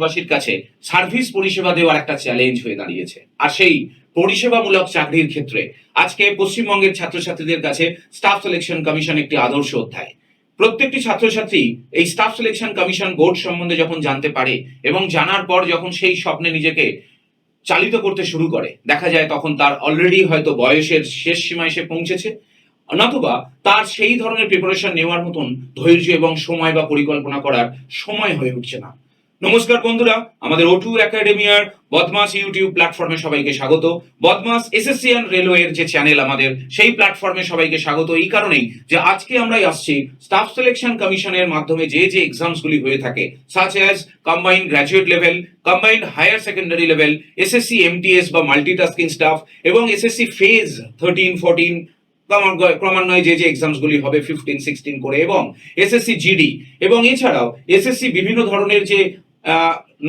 বাসীর কাছে সার্ভিস পরিষেবা দেওয়ার একটা চ্যালেঞ্জ হয়ে দাঁড়িয়েছে। আর সেই পরিষেবামূলক চাকরির ক্ষেত্রে আজকে পশ্চিমবঙ্গের ছাত্রছাত্রীদের কাছে স্টাফ সিলেকশন কমিশন একটি আদর্শ অধ্যায়। প্রত্যেকটি ছাত্রছাত্রী এই স্টাফ সিলেকশন কমিশন বোর্ড সম্বন্ধে যখন জানতে পারে এবং জানার পর যখন সেই স্বপ্নে নিজেকে চালিত করতে শুরু করে, দেখা যায় তখন তার অলরেডি হয়তো বয়সের শেষ সীমায় এসে পৌঁছেছে, নতুবা তার সেই ধরনের প্রিপারেশন নেওয়ার মতন ধৈর্য এবং সময় বা পরিকল্পনা করার সময় হয়ে উঠছে না। নমস্কার বন্ধুরা, আমাদের O2 একাডেমিয়ার বদমাস ইউটিউব প্ল্যাটফর্মে সবাইকে স্বাগত। বদমাস এসএসসিয়ান রেলওয়ের যে চ্যানেল আমাদের, সেই প্ল্যাটফর্মে সবাইকে স্বাগত এই কারণেই যে আজকে আমরা আসছি স্টাফ সিলেকশন কমিশনের মাধ্যমে যে যে এক্সামসগুলি হয়ে থাকে, such as combined graduate level, combined higher secondary level, SSC MTS বা মাল্টিটাস্কিং স্টাফ এবং এসএসসি ফেজ 13-14 ক্রমান্বয়ে যে যে এক্সামসগুলি হবে 15-16 করে, এবং এসএসসি জিডি, এবং এছাড়াও এসএসসি বিভিন্ন ধরনের যে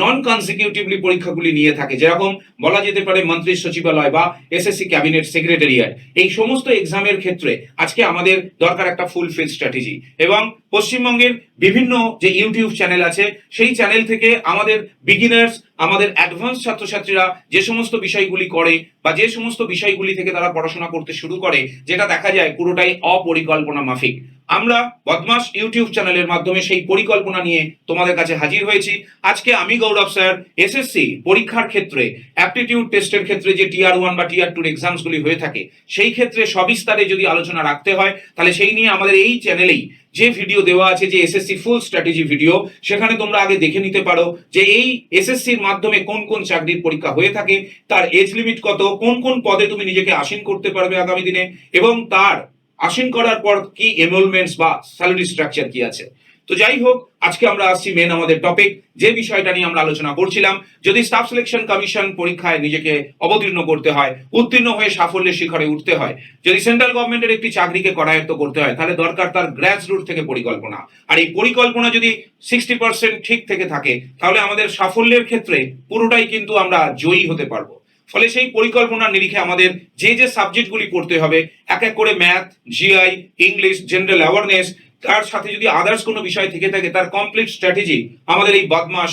নন কনজিকিউটিভলি পরীক্ষাগুলি নিয়ে থাকে, যেরকম বলা যেতে পারে মন্ত্রী সচিবালয় বা এসএসসি ক্যাবিনেট সেক্রেটারিয়েট, এই সমস্ত এক্সামের ক্ষেত্রে আজকে আমাদের দরকার একটা ফুল ফিল স্ট্র্যাটেজি। এবং পশ্চিমবঙ্গের বিভিন্ন যে ইউটিউব চ্যানেল আছে, সেই চ্যানেল থেকে আমাদের বিগিনার্স, আমাদের অ্যাডভান্স ছাত্রছাত্রীরা যে সমস্ত বিষয়গুলি করে বা যে সমস্ত বিষয়গুলি থেকে তারা পড়াশোনা করতে শুরু করে, যেটা দেখা যায় পুরোটাই অপরিকল্পনা মাফিক, আমরা বদমাস ইউটিউব চ্যানেলের মাধ্যমে সেই পরিকল্পনা নিয়ে তোমাদের কাছে হাজির হয়েছি। আজকে আমি গৌরব স্যার এসএসসি পরীক্ষার ক্ষেত্রে অ্যাপটিটিউড টেস্টের ক্ষেত্রে যে টিয়ার 1 বা টিয়ার 2 এক্সামসগুলি হয়ে থাকে, সেই ক্ষেত্রে সবিস্তারে যদি আলোচনা রাখতে হয়, তাহলে সেই নিয়ে আমাদের এই চ্যানেলেই যে ভিডিও দেওয়া আছে, যে এসএসসি ফুল স্ট্র্যাটেজি ভিডিও, সেখানে তোমরা আগে দেখে নিতে পারো যে এই এসএসসির মাধ্যমে কোন কোন চাকরির পরীক্ষা হয়ে থাকে, তার এজ লিমিট কত, কোন কোন পদে তুমি নিজেকে আসীন করতে পারবে আগামী দিনে, এবং তার আসীন করার পর কি এনরোলমেন্টস বা স্যালারি স্ট্রাকচার কি আছে। তো যাই হোক, আজকে আমরা আসছি মেন আমাদের টপিক, যে বিষয়টা নিয়ে আমরা আলোচনা করছিলাম। যদি স্টাফ সিলেকশন কমিশন পরীক্ষায় নিজেকে অবতীর্ণ করতে হয়, উত্তীর্ণ হয়ে সাফল্যের শিখরে উঠতে হয়, যদি সেন্ট্রাল গভর্নমেন্টের একটি চাকরিকে করায়ত্ত করতে হয়, তাহলে দরকার তার গ্র্যাস রুট থেকে পরিকল্পনা। আর এই পরিকল্পনা যদি 60% ঠিক থেকে থাকে, তাহলে আমাদের সাফল্যের ক্ষেত্রে পুরোটাই কিন্তু আমরা জয়ী হতে পারবো। ফলে সেই পরিকল্পনার নিরিখে আমাদের যে যে সাবজেক্টগুলি পড়তে হবে, এক এক করে math, GI, English, general awareness, তার সাথে যদি আদার্স কোনো বিষয় থেকে থাকে, তার কমপ্লিট স্ট্র্যাটেজি আমাদের এই বদমাস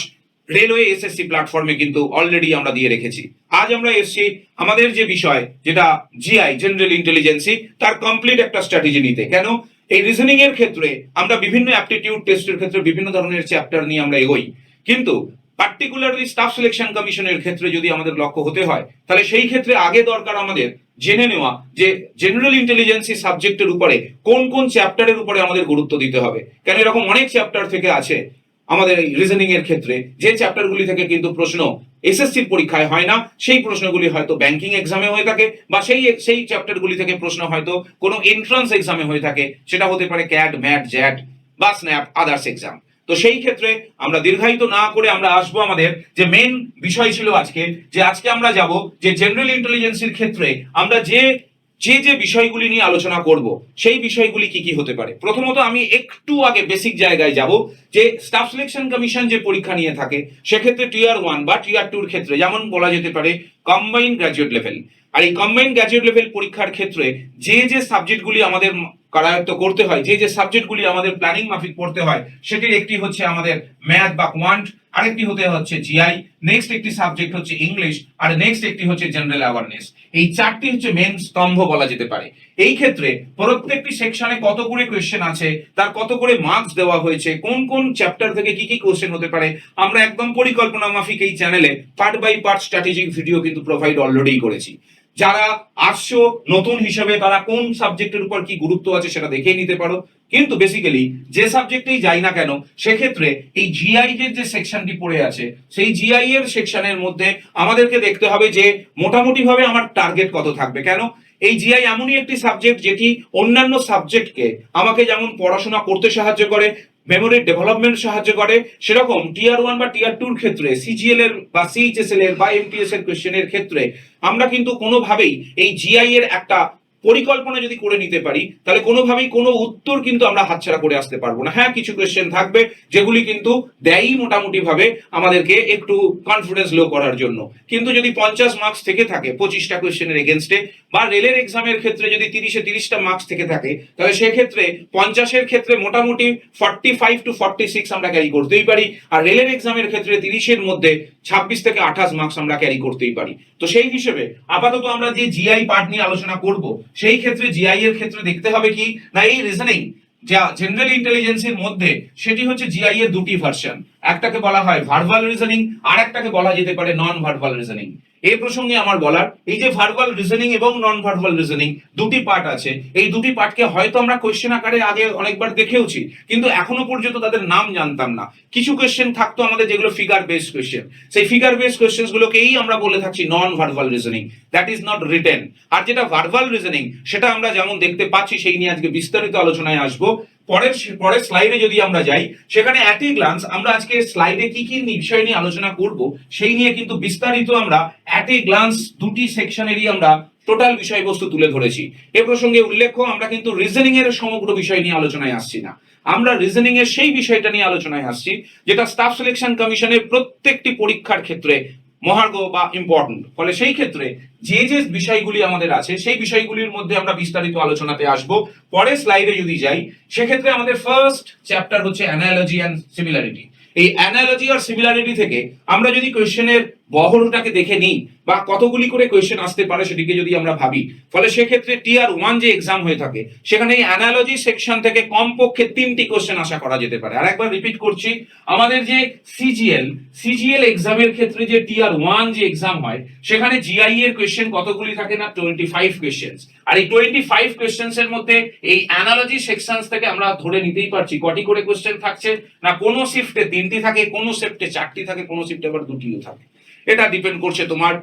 রেলওয়ে এসএসসি প্ল্যাটফর্মে কিন্তু অলরেডি আমরা দিয়ে রেখেছি। আজ আমরা এসেছি আমাদের যে বিষয়, যেটা জিআই, জেনারেল ইন্টেলিজেন্সি, তার কমপ্লিট একটা স্ট্র্যাটেজি নিতে। কেন? এই রিজনিং এর ক্ষেত্রে আমরা বিভিন্ন অ্যাপটিটিউড টেস্টের ক্ষেত্রে বিভিন্ন ধরনের চ্যাপ্টার নিয়ে আমরা এগোই, কিন্তু পার্টিকুলারলি স্টাফ সিলেকশন কমিশনের ক্ষেত্রে যদি আমাদের লক্ষ্য হতে হয়, তাহলে সেই ক্ষেত্রে আগে দরকার আমাদের জেনে নেওয়া যে জেনারেল ইন্টেলিজেন্সি সাবজেক্টের উপরে কোন কোন চ্যাপ্টারের উপরে আমাদের গুরুত্ব দিতে হবে। কেন এরকম অনেক চ্যাপ্টার থেকে আছে আমাদের এই রিজনিং এর ক্ষেত্রে, যে চ্যাপ্টারগুলি থেকে কিন্তু প্রশ্ন এসএসসির পরীক্ষায় হয় না, সেই প্রশ্নগুলি হয়তো ব্যাংকিং এক্সামে হয়ে থাকে, বা সেই চ্যাপ্টারগুলি থেকে প্রশ্ন হয়তো কোনো এন্ট্রান্স এক্সামে হয়ে থাকে, সেটা হতে পারে ক্যাট, ম্যাট, জ্যাট বা স্ন্যাপ, আদার্স এক্সাম। তো সেই ক্ষেত্রে আমরা দীর্ঘায়িত না করে আমরা আসবো আমাদের যে মেন বিষয় ছিল আজকে, যে আজকে আমরা যাব যে জেনারেল ইন্টেলিজেন্সির ক্ষেত্রে আমরা যে যে যে বিষয়গুলি নিয়ে আলোচনা করব, সেই বিষয়গুলি কি কি হতে পারে। প্রথমত আমি একটু আগে বেসিক জায়গায় যাব, যে স্টাফ সিলেকশন কমিশন যে পরীক্ষা নিয়ে থাকে, সেক্ষেত্রে টিয়ার 1 বা টিয়ার 2 ক্ষেত্রে যেমন বলা যেতে পারে কম্বাইন্ড গ্র্যাজুয়েট লেভেল। আর এই কম্বাইন্ড গ্র্যাজুয়েট লেভেল পরীক্ষার ক্ষেত্রে যে যে সাবজেক্টগুলি আমাদের করায়ত্ত করতে হয়, যে যে সাবজেক্টগুলি আমাদের প্ল্যানিং মাফিক পড়তে হয়, সেটির একটি হচ্ছে আমাদের ম্যাথ বা কোয়ান্ট, আরেকটি হতে হচ্ছে জিআই, নেক্সট একটি সাবজেক্ট হচ্ছে ইংলিশ, আর নেক্সট একটি হচ্ছে জেনারেল অ্যাওয়ারনেস। এই চারটি হচ্ছে মেন স্তম্ভ বলা যেতে পারে। এই ক্ষেত্রে প্রত্যেকটি সেকশনে কত করে কোয়েশ্চেন আছে, তার কত করে মার্কস দেওয়া হয়েছে, কোন কোন চ্যাপ্টার থেকে কি কি কোয়েশ্চেন হতে পারে, আমরা একদম পরিকল্পনা মাফিক এই চ্যানেলে part by part strategic video কিন্তু প্রোভাইড অলরেডি করেছি। যারা আসছো নতুন হিসেবে, তারা কোন সাবজেক্টের উপর কি গুরুত্ব আছে সেটা দেখে নিতে পারো। কিন্তু বেসিক্যালি যে সাবজেক্টেই যাই না কেন, সেক্ষেত্রে এই জিআই এর যে সেকশনটি পড়ে আছে, সেই জিআই এর সেকশনের মধ্যে আমাদেরকে দেখতে হবে যে মোটামুটি ভাবে আমার টার্গেট কত থাকবে। কেন? এই জিআই এমনই একটি সাবজেক্ট যেটি অন্যান্য সাবজেক্টকে আমাকে যেমন পড়াশোনা করতে সাহায্য করে, মেমোরি ডেভেলপমেন্ট সাহায্য করে, সেরকম টিয়ার 1 বা টিয়ার 2 ক্ষেত্রে সিজিএল এর বা সিএইচএসএল এর বা এমটিএস এর কোশ্চেনের ক্ষেত্রে আমরা কিন্তু কোনোভাবেই এই জিআই এর একটা পরিকল্পনা যদি করে নিতে পারি তাহলে কোনোভাবেই কোনো উত্তর কিন্তু আমরা হাতছাড়া করে আসতে পারবো না। হ্যাঁ, কিছু কোয়েশ্চেন থাকবে যেগুলি কিন্তু দেয়ই মোটামুটি ভাবে আমাদেরকে একটু কনফিডেন্স লো করার জন্য, কিন্তু যদি 50 মার্কস থেকে থাকে 25টা কোয়েশ্চেনের এগেনস্টে, বা রেলের এক্সামের ক্ষেত্রে যদি 30টা মার্কস থেকে থাকে, তাহলে সেক্ষেত্রে 50-এর ক্ষেত্রে মোটামুটি 45 to 46 আমরা ক্যারি করতেই পারি, আর রেলের এক্সামের ক্ষেত্রে 30-এর মধ্যে 26 থেকে 28 মার্কস আমরা ক্যারি করতেই পারি। তো সেই হিসেবে আপাতত আমরা যে জিআই পার্ট নিয়ে আলোচনা করব, সেই ক্ষেত্রে জিআই এর ক্ষেত্রে দেখতে হবে কি না, এই রিজনিং যা জেনারেল ইন্টেলিজেন্সের মধ্যে সেটি হচ্ছে জিআই এর দুটি ভার্সন, একটাকে বলা হয় ভার্বাল রিজনিং, আর একটাকে বলা যেতে পারে নন ভার্বাল রিজনিং। এই প্রসঙ্গে আমার বলার, এই যে ভার্বাল রিজনিং এবং নন ভার্বাল রিজনিং দুটি পার্ট আছে, এই দুটি পার্টকে হয়তো আমরা কোয়েশ্চেন আকারে আগে অনেকবার দেখেওছি, কিন্তু এখনো পর্যন্ত তাদের নাম জানতাম না। কিছু কোয়েশ্চেন থাকতো আমাদের যেগুলো ফিগার বেসড কোয়েশ্চেন, সেই ফিগার বেসড কোয়েশ্চেন গুলোকেই আমরা বলে থাকছি non verbal reasoning, that is not written. আর যেটা ভার্বাল রিজনিং সেটা আমরা যেমন দেখতে পাচ্ছি, সেই নিয়ে আজকে বিস্তারিত আলোচনায় আসবো। পরের স্লাইডে যদি আমরা যাই, সেখানে অ্যাট এ গ্লান্স আমরা আজকে স্লাইডে কি কি বিষয় নিয়ে আলোচনা করব সেই নিয়ে কিন্তু বিস্তারিত আমরা অ্যাট এ গ্লান্স দুটি সেকশনেরই আমরা টোটাল বিষয়বস্তু তুলে ধরেছি। এ প্রসঙ্গে উল্লেখ্য, আমরা কিন্তু রিজনিং এর সমগ্র বিষয় নিয়ে আলোচনায় আসছি না, আমরা রিজনিং এর সেই বিষয়টা নিয়ে আলোচনায় আসছি যেটা স্টাফ সিলেকশন কমিশনের প্রত্যেকটি পরীক্ষার ক্ষেত্রে মহার্ঘ বা ইম্পর্টেন্ট। ফলে সেই ক্ষেত্রে যে যে বিষয়গুলি আমাদের আছে সেই বিষয়গুলির মধ্যে আমরা বিস্তারিত আলোচনাতে আসব। পরের স্লাইডে যদি যাই, সেক্ষেত্রে আমাদের ফার্স্ট চ্যাপ্টার হচ্ছে অ্যানালজি অ্যান্ড সিমিলারিটি। এই অ্যানালজি আর সিমিলারিটি থেকে আমরা যদি কোয়েশ্চেনের বহরটাকে দেখে নিই বা কতগুলি করে কোয়েশ্চেন আসতে পারে সেটিকে যদি আমরা ভাবি, ফলে সেক্ষেত্রে টিয়ার 1 যে এক্সাম হয়ে থাকে সেখানে এই অ্যানালজি সেকশন থেকে কমপক্ষে 3টি কোয়েশ্চেন আশা করা যেতে পারে। আর একবার রিপিট করছি, আমাদের যে সিজিএল এক্সামের ক্ষেত্রে যে টিয়ার 1 যে এক্সাম হয়, সেখানে জিআই এর কোয়েশ্চেন কতগুলি থাকে না, 25 কোয়েশ্চেন। আর এই 25 কোয়েশ্চেন্স এর মধ্যে এই অ্যানালজি সেকশনস থেকে আমরা ধরে নিতেই পারছি কটি করে কোয়েশ্চেন থাকছে না, কোন শিফটে 3টি থাকে, কোন শিফটে 4টি থাকে, কোন শিফটে আবার 2টিও থাকে। এটা ডিপেন্ড করছে তোমার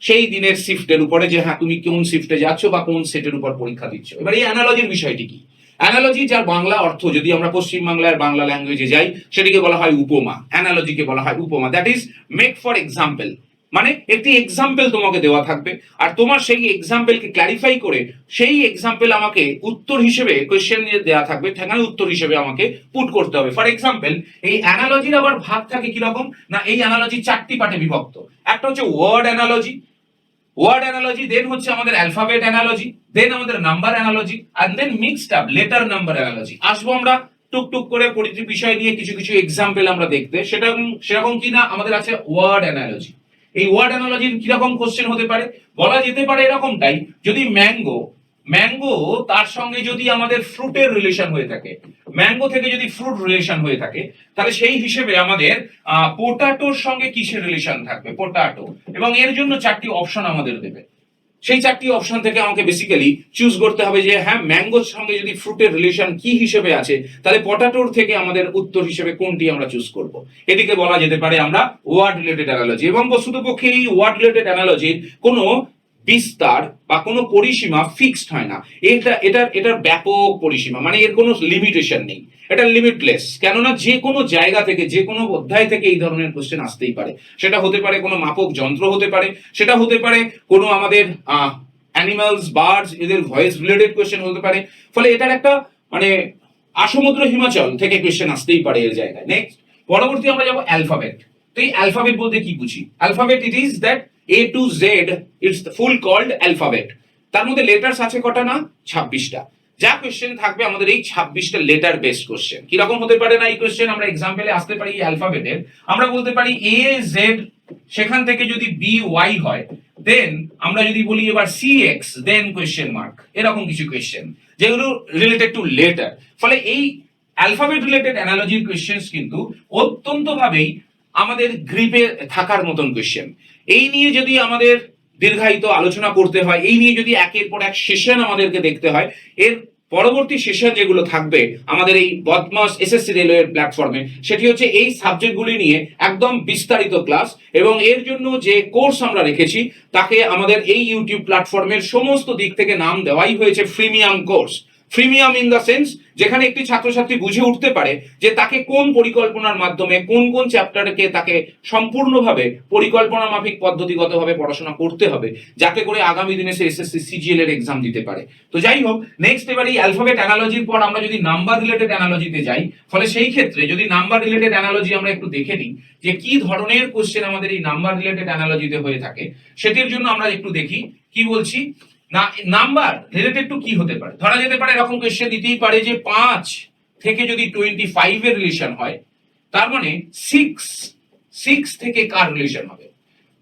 সেই দিনের শিফটের উপরে, যে হ্যাঁ তুমি কোন শিফটে যাচ্ছ বা কোন সেটের উপর পরীক্ষা দিচ্ছ। এবার এই অ্যানালজির বিষয়টি কি? অ্যানালজি যার বাংলা অর্থ, যদি আমরা পশ্চিম বাংলার বাংলা ল্যাঙ্গুয়েজে যাই, সেটিকে বলা হয় উপমা। অ্যানালজিকে বলা হয় উপমা, that is make for example. মানে একটি এক্সাম্পল তোমাকে দেওয়া থাকবে, আর তোমার সেই এক্সাম্পলকে ক্ল্যারিফাই করে সেই এক্সাম্পল আমাকে উত্তর হিসেবে কোয়েশ্চেন দেওয়া থাকবে, সেখানে উত্তর হিসেবে আমাকে পুট করতে হবে। ফর এক্সাম্পল, এই অ্যানালজির আবার ভাগ থাকে কিরকম না, এই অ্যানালজি 4টি পার্টে বিভক্ত। একটা হচ্ছে ওয়ার্ড অ্যানালজি, দেন হচ্ছে আমাদের অ্যালফাবেট অ্যানালজি, দেন আমাদের নাম্বার অ্যানালজি, আর then mixed up letter number analogy. আসবো আমরা টুকটুক করে প্রতিটি বিষয় নিয়ে কিছু কিছু এক্সাম্পল আমরা দেখতে। সেরকম কিনা আমাদের আছে ওয়ার্ড অ্যানালজি। এই ওয়ার্ড অ্যানালজির কিরকম কোশ্চেন হতে পারে, বলা যেতে পারে এরকমটাই, যদি ম্যাঙ্গো তার সঙ্গে যদি আমাদের ফ্রুটের রিলেশন হয়ে থাকে, ম্যাঙ্গো থেকে যদি ফ্রুট রিলেশন হয়ে থাকে, তাহলে সেই হিসেবে আমাদের পোটাটোর সঙ্গে কিসের রিলেশন থাকবে, পোটাটো, এবং এর জন্য 4টি অপশন আমাদের দেবে। সেই 4টি অপশন থেকে আমাকে বেসিক্যালি চুজ করতে হবে যে হ্যাঁ, ম্যাঙ্গোর সঙ্গে যদি ফ্রুটের রিলেশন কি হিসেবে আছে, তাহলে পটাটোর থেকে আমাদের উত্তর হিসেবে কোনটি আমরা চুজ করব। এটিকে বলা যেতে পারে আমরা ওয়ার্ড রিলেটেড অ্যানালজি। এবং বস্তুতপক্ষে এই ওয়ার্ড রিলেটেড অ্যানালজির কোনো বিস্তার বা কোনো পরিসীমা ফিক্সড হয় না। এটার ব্যাপক পরিসীমা, মানে এর কোনো লিমিটেশন নেই, এটা লিমিটলেস। কেননা যে কোনো জায়গা থেকে, যে কোনো অধ্যায় থেকে এই ধরনের কোশ্চেন আসতেই পারে। সেটা হতে পারে কোনো মাপক যন্ত্র হতে পারে, সেটা হতে পারে কোনো আমাদের অ্যানিমালস, বার্ডস, এদের ভয়েস রিলেটেড কোশ্চেন হতে পারে। ফলে এটার একটা মানে আসমুদ্র হিমাচল থেকে কোশ্চেন আসতেই পারে এর জায়গায়। নেক্সট, পরবর্তী আমরা যাবো অ্যালফাবেট। তো এই অ্যালফাবেট বলতে কি বুঝি? Alphabet it is that A to Z, it's full called alphabet. তার মধ্যে লেটার্স আছে কটা না, 26টা। যা কোশ্চেন থাকবে আমাদের এই 26টা লেটার বেসড কোশ্চেন। কিরকম হতে পারে না এই কোশ্চেন, আমরা এক্সাম্পলে আসতে পারি এই অ্যালফাবেটের, আমরা বলতে পারি A Z, সেখান থেকে যদি B Y হয়, দেন আমরা যদি বলি এবার CX, দেন কোশ্চেন মার্ক, এরকম কিছু কোশ্চেন যেগুলো রিলেটেড টু লেটার। ফলে এই অ্যালফাবেট রিলেটেড অ্যানালজির কোশ্চেন্স কিন্তু অত্যন্ত ভাবেই আমাদের গ্রিপে থাকার মতন কোশ্চেন। এই নিয়ে যদি আমাদের দীর্ঘায়িত আলোচনা করতে হয়, এই নিয়ে যদি একের পর এক সেশন আমাদেরকে দেখতে হয়, এর পরবর্তী সেশন যেগুলো থাকবে আমাদের এই বদমাস এসএসসি রেলওয়ের প্ল্যাটফর্মে, সেটি হচ্ছে এই সাবজেক্টগুলি নিয়ে একদম বিস্তারিত ক্লাস। এবং এর জন্য যে কোর্স আমরা রেখেছি, তাকে আমাদের এই ইউটিউব প্ল্যাটফর্মের সমস্ত দিক থেকে নাম দেওয়াই হয়েছে premium course. Freemium in the sense যেখানে একটি ছাত্রছাত্রী বুঝে উঠতে পারে যে তাকে কোন পরিকল্পনার মাধ্যমে কোন কোন চ্যাপ্টারকে তাকে সম্পূর্ণভাবে পরিকল্পনা মাফিক পদ্ধতিগতভাবে পড়াশোনা করতে হবে, যাতে করে আগামী দিনে সে এসএসসি সিজিএল এর এক্সাম দিতে পারে। তো যাই হোক, নেক্সট এবার এই অ্যালফাবেট অ্যানালজির পর আমরা যদি নাম্বার রিলেটেড অ্যানালজিতে যাই, ফলে সেই ক্ষেত্রে যদি নাম্বার রিলেটেড অ্যানালজি আমরা একটু দেখে নিই যে কি ধরনের কোশ্চেন আমাদের এই নাম্বার রিলেটেড অ্যানালজিতে হয়ে থাকে, সেটির জন্য আমরা একটু দেখি কি বলছি না। নাম্বার রিলেটেড টু কি হতে পারে, ধরা যেতে পারে এরকম কোশ্চেন দিতেই পারে যে 5 থেকে যদি 25 এর রিলেশন হয়, তার মানে 6 থেকে কার রিলেশন হবে।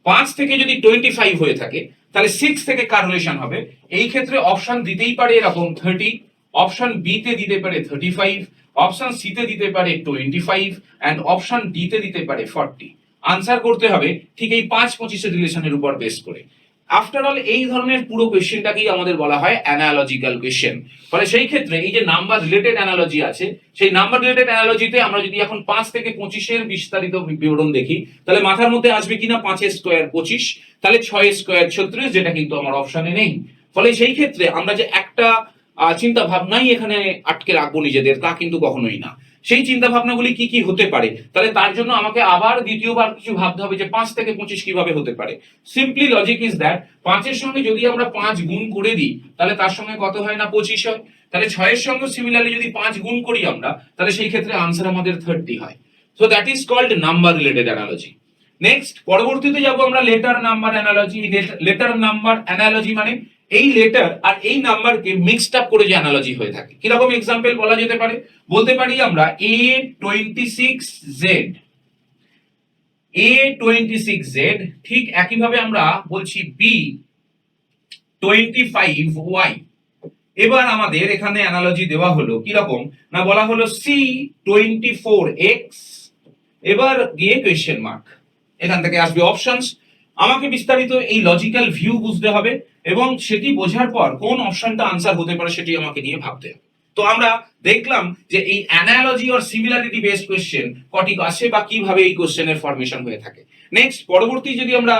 5 থেকে যদি 25 হয়ে থাকে তাহলে 6 থেকে কার রিলেশন হবে। এই ক্ষেত্রে অপশন দিতেই পারে এরকম 30, অপশন বি তে দিতে পারে 35, অপশন সি তে দিতে পারে 25 এন্ড অপশন ডি তে দিতে পারে 40। আনসার করতে হবে ঠিক এই 5-25 এর রিলেশনের উপর বেস করে। আফটার অল এই ধরনের পুরো কোশ্চেনটাকেই আমাদের বলা হয় অ্যানালজিক্যাল কোশ্চেন। ফলে সেই ক্ষেত্রে এই যে নাম্বার রিলেটেড অ্যানালজি আছে, সেই নাম্বার রিলেটেড অ্যানালজিতে আমরা যদি এখন 5 থেকে 25 এর বিস্তারিত বিবরণ দেখি, তাহলে মাথার মধ্যে আসবে কিনা 5 এর স্কয়ার 25, তাহলে 6 এর স্কয়ার 36, যেটা কিন্তু আমার অপশনে নেই। ফলে সেই ক্ষেত্রে আমরা যে একটা চিন্তা ভাবনাই এখানে আটকে রাখবো নিজেদের, তা কিন্তু কখনোই না। সেই চিন্তা ভাবনাগুলি কি কি হতে পারে, তাহলে তার জন্য আমাকে আবার দ্বিতীয়বার কিছু ভাবতে হবে যে 5 থেকে 25 কিভাবে হতে পারে। সিম্পলি লজিক ইজ দ্যাট 5 এর সঙ্গে যদি আমরা 5 গুণ করে দিই, তাহলে তার সঙ্গে কত হয় না 25 হয়। তাহলে 6 এর সঙ্গে সিমিলারলি যদি 5 গুণ করি আমরা, তাহলে সেই ক্ষেত্রে আনসার আমাদের 30 হয়। So that is called number related analogy. Next পরবর্তীতে যাব আমরা letter number analogy. Letter number analogy মানে এই লেটার আর এই নাম্বারকে মিক্সড আপ করে যে অ্যানালজি হয়ে থাকে। কিরকম এক্সাম্পল বলা যেতে পারে, বলতে পারি আমরা A26Z, A26Z, ঠিক একইভাবে আমরা বলছি B25Y। এবার আমাদের এখানে অ্যানালজি দেওয়া হলো কিরকম না, বলা হলো C24X, এবার গিয়ে কোয়েশ্চেন মার্ক, এখান থেকে আসবে অপশনস। আমাকে বিস্তারিত এই লজিক্যাল ভিউ বুঝতে হবে এবং সেটি বোঝার পর কোন অপশনটা আনসার হতে পারে সেটি আমাকে নিয়ে ভাবতে হবে। তো আমরা দেখলাম যে এই analogy or similarity based question কটি আসে বা কিভাবে এই কোশ্চেনের ফরমেশন হয়ে থাকে। নেক্সট পরবর্তী যদি আমরা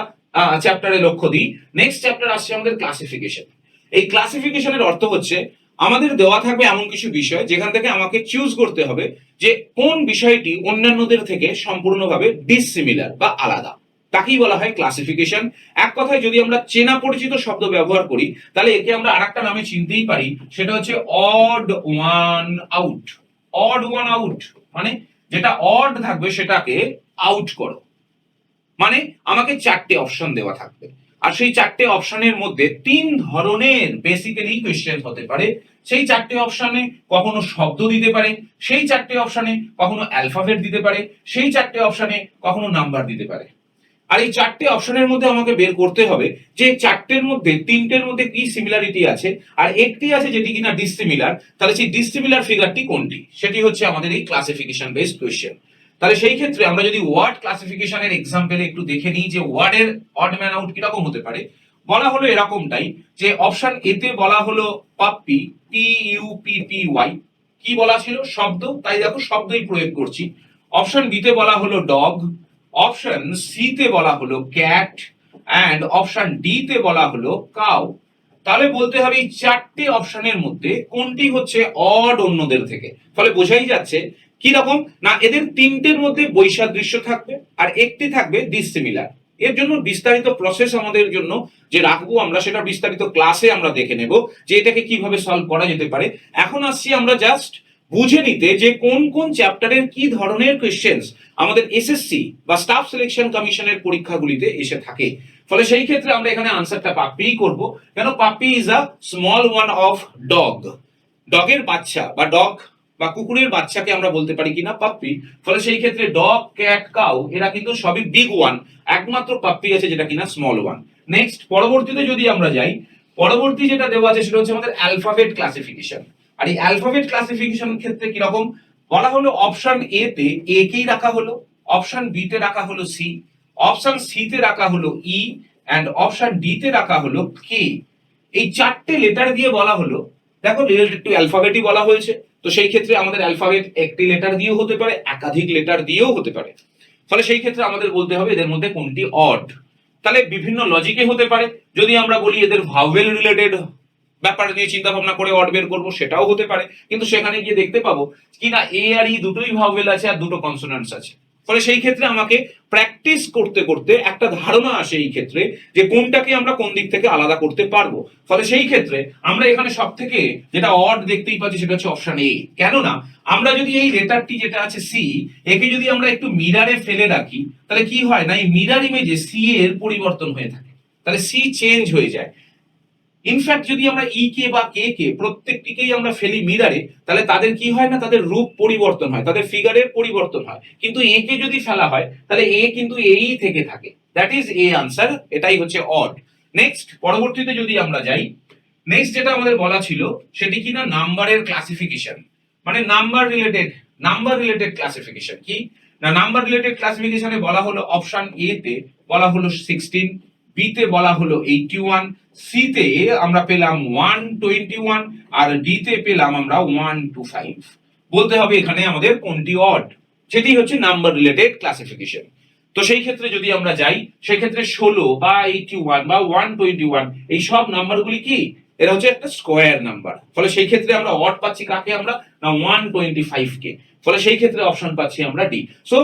চ্যাপ্টারে লক্ষ্য দিই, নেক্সট চ্যাপ্টার আসছে আমাদের ক্লাসিফিকেশন। এই ক্লাসিফিকেশনের অর্থ হচ্ছে আমাদের দেওয়া থাকবে এমন কিছু বিষয় যেখান থেকে আমাকে চুজ করতে হবে যে কোন বিষয়টি অন্যান্যদের থেকে সম্পূর্ণভাবে ডিসিমিলার বা আলাদা, তাকেই বলা হয় ক্লাসিফিকেশন। এক কথায় যদি আমরা চেনা পরিচিত শব্দ ব্যবহার করি, তাহলে একে আমরা আরেকটা নামে চিনতেই পারি, সেটা হচ্ছে odd one out. Odd one out মানে যেটা অড থাকবে সেটাকে আউট করো, মানে আমাকে 4টে অপশন দেওয়া থাকবে আর সেই 4টে অপশনের মধ্যে 3 ধরনের বেসিক্যালি কোশ্চেন হতে পারে। সেই 4টে অপশনে কখনো শব্দ দিতে পারে, সেই 4টে অপশনে কখনো অ্যালফাবেট দিতে পারে, সেই 4টে অপশনে কখনো নাম্বার দিতে পারে। আর এই 4টে অপশনের মধ্যে আমাকে বের করতে হবে যে 4টের মধ্যে 3টের মধ্যে কি সিমিলারিটি আছে আর একটি আছে যেটি কিনা ডিসিমিলার, তাহলে সেই ডিসিমিলার ফিগারটি কোনটি, সেটি হচ্ছে আমাদের এই ক্লাসিফিকেশন বেসড কোশ্চেন। তাহলে সেই ক্ষেত্রে আমরা যদি ওয়ার্ড ক্লাসিফিকেশনের এক্সাম্পলে একটু দেখে নিই যে ওয়ার্ডের অড ম্যান আউট কিরকম হতে পারে। বলা হলো এরকমটাই যে অপশন এ তে বলা হলো পাপ্পি, PUPPY, কি বলা ছিল শব্দ, তাই দেখো শব্দই প্রয়োগ করছি। অপশন বি তে বলা হলো ডগ, অপশন সি তে বলা হলো ক্যাট এন্ড অপশন ডি তে বলা হলো কাউ। তাহলে বলতে হবে এই 4টে অপশনের মধ্যে কোনটি হচ্ছে অড অন্যদের থেকে। ফলে বোঝাই যাচ্ছে কি রকম না, এদের 3টের মধ্যে বৈসাদৃশ্য থাকবে আর একটি থাকবে ডিসিমিলার। এর জন্য বিস্তারিত প্রসেস আমাদের জন্য যে রাখবো আমরা, সেটা বিস্তারিত ক্লাসে আমরা দেখে নেব যে এটাকে কিভাবে সলভ করা যেতে পারে। এখন আসছি আমরা জাস্ট বুঝে নিতে যে কোন কোন চ্যাপ্টারের কি ধরনের কোশ্চেনস আমাদের এসএসসি বা স্টাফ সিলেকশন কমিশনের পরীক্ষাগুলিতে এসে থাকে। ফলে সেই ক্ষেত্রে আমরা এখানে আনসারটা পাপ্পিই করব। কেন, puppy is a small one of dog. ডগের বাচ্চা বা ডগ বা কুকুরের বাচ্চাকে আমরা বলতে পারি কিনা পাপ্পি। ফলে সেই ক্ষেত্রে ডগ, ক্যাট, কাউ এরা কিন্তু সবই বিগ ওয়ান, একমাত্র পাপ্পি আছে যেটা কিনা স্মল ওয়ান। নেক্সট পরবর্তীতে যদি আমরা যাই, পরবর্তী যেটা দেওয়া আছে সেটা হচ্ছে আমাদের অ্যালফাবেট ক্লাসিফিকেশন। আর এই অ্যালফাবেট ক্লাসিফিকেশন ক্ষেত্রে কি রকম, বলা হলো অপশন এ তে এ কেই রাখা হলো, অপশন বি তে রাখা হলো সি, অপশন সি তে রাখা হলো ই এন্ড অপশন ডি তে রাখা হলো কে। এই 4টে লেটার দিয়ে বলা হলো, দেখো রিলেটেড টু অ্যালফাবেটই বলা হয়েছে, তো সেই ক্ষেত্রে আমাদের অ্যালফাবেট একটি লেটার দিয়েও হতে পারে, একাধিক লেটার দিয়েও হতে পারে। ফলে সেই ক্ষেত্রে আমাদের বলতে হবে এদের মধ্যে কোনটি অড। তাহলে বিভিন্ন লজিকে হতে পারে। যদি আমরা বলি এদের ভাওয়েল রিলেটেড ব্যাপার নিয়ে চিন্তা ভাবনা করে অড বের করবো, সেটাও হতে পারে। কিন্তু সেখানে গিয়ে দেখতে পাবো কি না এ আর ই দুটোই ভাওয়েল আছে আর দুটো কনসোনান্টস আছে। ফলে সেই ক্ষেত্রে আমাকে প্র্যাকটিস করতে করতে একটা ধারণা আসে এই ক্ষেত্রে যে কোনটাকে আমরা কোন দিক থেকে আলাদা করতে পারবো। ফলে সেই ক্ষেত্রে আমরা এখানে সব থেকে যেটা অড দেখতেই পাচ্ছি সেটা হচ্ছে অপশন এ। কেননা আমরা যদি এই লেটারটি যেটা আছে সি, একে যদি আমরা একটু মিরারে ফেলে রাখি তাহলে কি হয় না এই মিরার ইমেজে সি এর পরিবর্তন হয়ে থাকে, তাহলে সি চেঞ্জ হয়ে যায়। ইনফ্যাক্ট যদি আমরা ই কে বা কে কে প্রত্যেকটিকেই আমরা ফেলি মিরারে তাহলে তাদের কি হয় না তাদের রূপ পরিবর্তন হয়, তাদের ফিগারের পরিবর্তন হয়। কিন্তু এ কে যদি ফেলা হয় তাহলে এ কিন্তু এই থেকে থাকে। দ্যাট ইজ এ আনসার, এটাই হচ্ছে অড। নেক্সট পরবর্তীতে যদি আমরা যাই, নেক্সট যেটা আমাদের বলা ছিল সেটি কি না নাম্বারের ক্লাসিফিকেশন, মানে নাম্বার রিলেটেড ক্লাসিফিকেশন কি না নাম্বার রিলেটেড ক্লাসিফিকেশনে বলা হলো অপশন এ তে বলা হলো 16, বি তে বলা হলো 81, সি তে আমরা পেলাম 121 আর ডি তে পেলাম আমরা 125। বলতে হবে এখানে আমাদের কোনটি অড, সেটি হচ্ছে নাম্বার রিলেটেড ক্লাসিফিকেশন। তো সেই ক্ষেত্রে যদি আমরা যাই সেই ক্ষেত্রে 16 বা 81 বা 121 এই সব নাম্বারগুলি কি এরা হচ্ছে একটা স্কোয়ার নাম্বার। ফলে সেই ক্ষেত্রে আমরা অড পাচ্ছি কাকে আমরা না 125 কে। ফলে সেই ক্ষেত্রে অপশন পাচ্ছি আমরা ডি। সো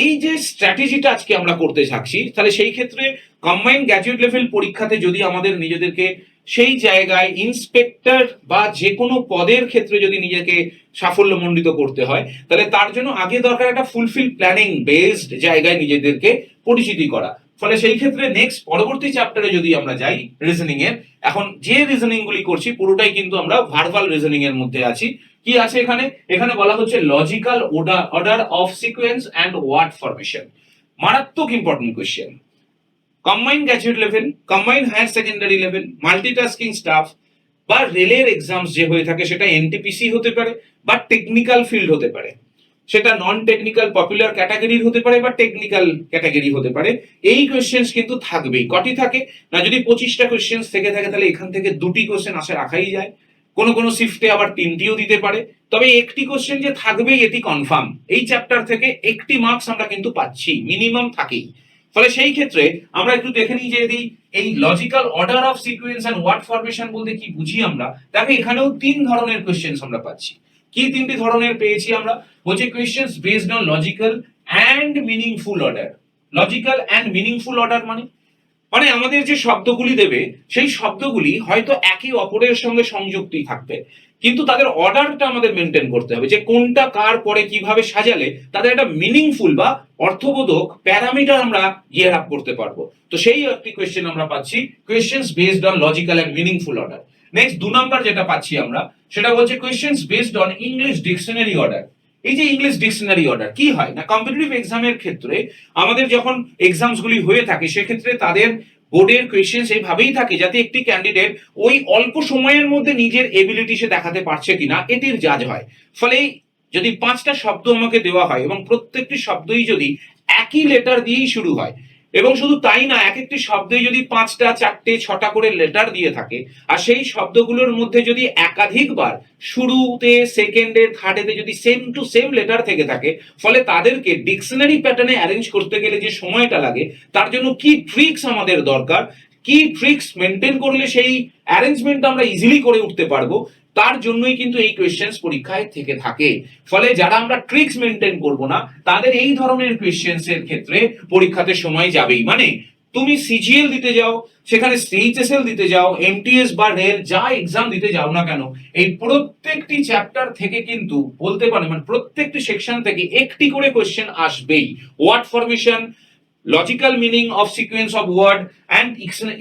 এই যে স্ট্র্যাটেজিটা আজকে আমরা করতে থাকছি তাহলে সেই ক্ষেত্রে কম্বাইন্ড গ্র্যাজুয়েট লেভেল পরীক্ষাতে যদি আমাদের নিজেদেরকে সেই জায়গায় ইন্সপেক্টর বা যে কোনো পদের ক্ষেত্রে যদি নিজেকে সাফল্যমণ্ডিত করতে হয় তাহলে তার জন্য আগে দরকার একটা ফুলফিল প্ল্যানিং বেসড জায়গায় নিজেদেরকে পরিচিতি করা। ফলে সেই ক্ষেত্রে নেক্সট পরবর্তী চ্যাপ্টারে যদি আমরা যাই রিজনিং এর, এখন যে রিজনিং গুলি করছি পুরোটাই কিন্তু আমরা ভার্বাল রিজনিং এর মধ্যে আছি। কি আছে এখানে, এখানে বলা হচ্ছে logical order of sequence and word formation. মারাত্মক important question. Combined graduate level, combined higher secondary level, multitasking staff বা রেলের এক্সামস যে হয়ে থাকে সেটা এনটিপিসি হতে পারে বা টেকনিক্যাল ফিল্ড হতে পারে, সেটা নন টেকনিক্যাল পপুলার ক্যাটাগরির হতে পারে বা টেকনিক্যাল ক্যাটাগরি হতে পারে। এই কোয়েশ্চেন্স কিন্তু থাকবেই। কটি থাকে না যদি 25টা কোয়েশ্চেন্স থেকে থাকে তাহলে এখান থেকে দুটি কোয়েশ্চেন আশা রাখাই যায়, কোনো কোনো শিফটে আবার তিনটিও দিতে পারে। তবে একটি কোয়েশ্চেন যে থাকবেই এটি কনফার্ম, এই চ্যাপ্টার থেকে একটি মার্কস আমরা কিন্তু পাচ্ছি মিনিমাম থাকেই। ফলে সেই ক্ষেত্রে আমরা একটু দেখে নিই যে এই logical order of sequence and word formation বলতে কি বুঝি আমরা। দেখো এখানেও তিন ধরনের কোয়েশ্চেন্স আমরা পাচ্ছি। কি তিনটি ধরনের পেয়েছি আমরা, বলছে questions based on logical and meaningful order. Logical and meaningful order মানে মানে আমাদের যে শব্দগুলি দেবে সেই শব্দগুলি হয়তো একে অপরের সঙ্গে সংযুক্তই থাকবে কিন্তু তাদের অর্ডারটা আমাদের মেনটেন করতে হবে যে কোনটা কার পরে কিভাবে সাজালে তাদের একটা মিনিংফুল বা অর্থবোধক প্যারামিটার আমরা গিয়ার আপ করতে পারবো। তো সেই একটি কোয়েশ্চেন আমরা পাচ্ছি questions based on logical and meaningful order. Next 2 number যেটা পাচ্ছি আমরা সেটা বলছে questions based on English dictionary order. এই যে ইংলিশ ডিকশনারি অর্ডার কি হয় না কম্পিটিটিভ এক্সামের ক্ষেত্রে আমাদের যখন এক্সামস গুলি হয়ে থাকে সেক্ষেত্রে তাদের বোর্ডের কোয়েশ্চেন্স এইভাবেই থাকে যাতে একটি ক্যান্ডিডেট ওই অল্প সময়ের মধ্যে নিজের এবিলিটি সে দেখাতে পারছে কিনা এটির জাজ হয়। ফলে যদি 5টা শব্দ আমাকে দেওয়া হয় এবং প্রত্যেকটি শব্দই যদি একই লেটার দিয়েই শুরু হয় এবং শুধু তাই না এক একটি শব্দে যদি 5টা 4টে 6টা করে লেটার দিয়ে থাকে আর সেই শব্দগুলোর মধ্যে যদি একাধিকবার শুরুতে সেকেন্ডে থার্ডেতে যদি সেম টু সেম লেটার থেকে থাকে ফলে তাদেরকে ডিকশনারি প্যাটার্নে অ্যারেঞ্জ করতে গেলে যে সময়টা লাগে তার জন্য কি ট্রিক্স আমাদের দরকার, কি ট্রিক্স মেনটেন করলে সেই অ্যারেঞ্জমেন্ট আমরা ইজিলি করে উঠতে পারবো, তার জন্যই কিন্তু এই কোয়েশ্চেন্স পরীক্ষায় থেকে থাকে। ফলে যারা আমরা ট্রিক্স মেনটেন করব না তাদের এই ধরনের কোয়েশ্চেন্স এর ক্ষেত্রে পরীক্ষাতে সময় যাবেই। মানে তুমি সিজিএল দিতে যাও, সেখানে সিএইচএসএল দিতে যাও, এমটিএস বা রেল যা এক্সাম দিতে যাও না কেন এই প্রত্যেকটি চ্যাপ্টার থেকে কিন্তু বলতে পারে মানে প্রত্যেকটি সেকশন থেকে একটি করে কোয়েশ্চেন আসবেই। Word formation, logical meaning of sequence of word and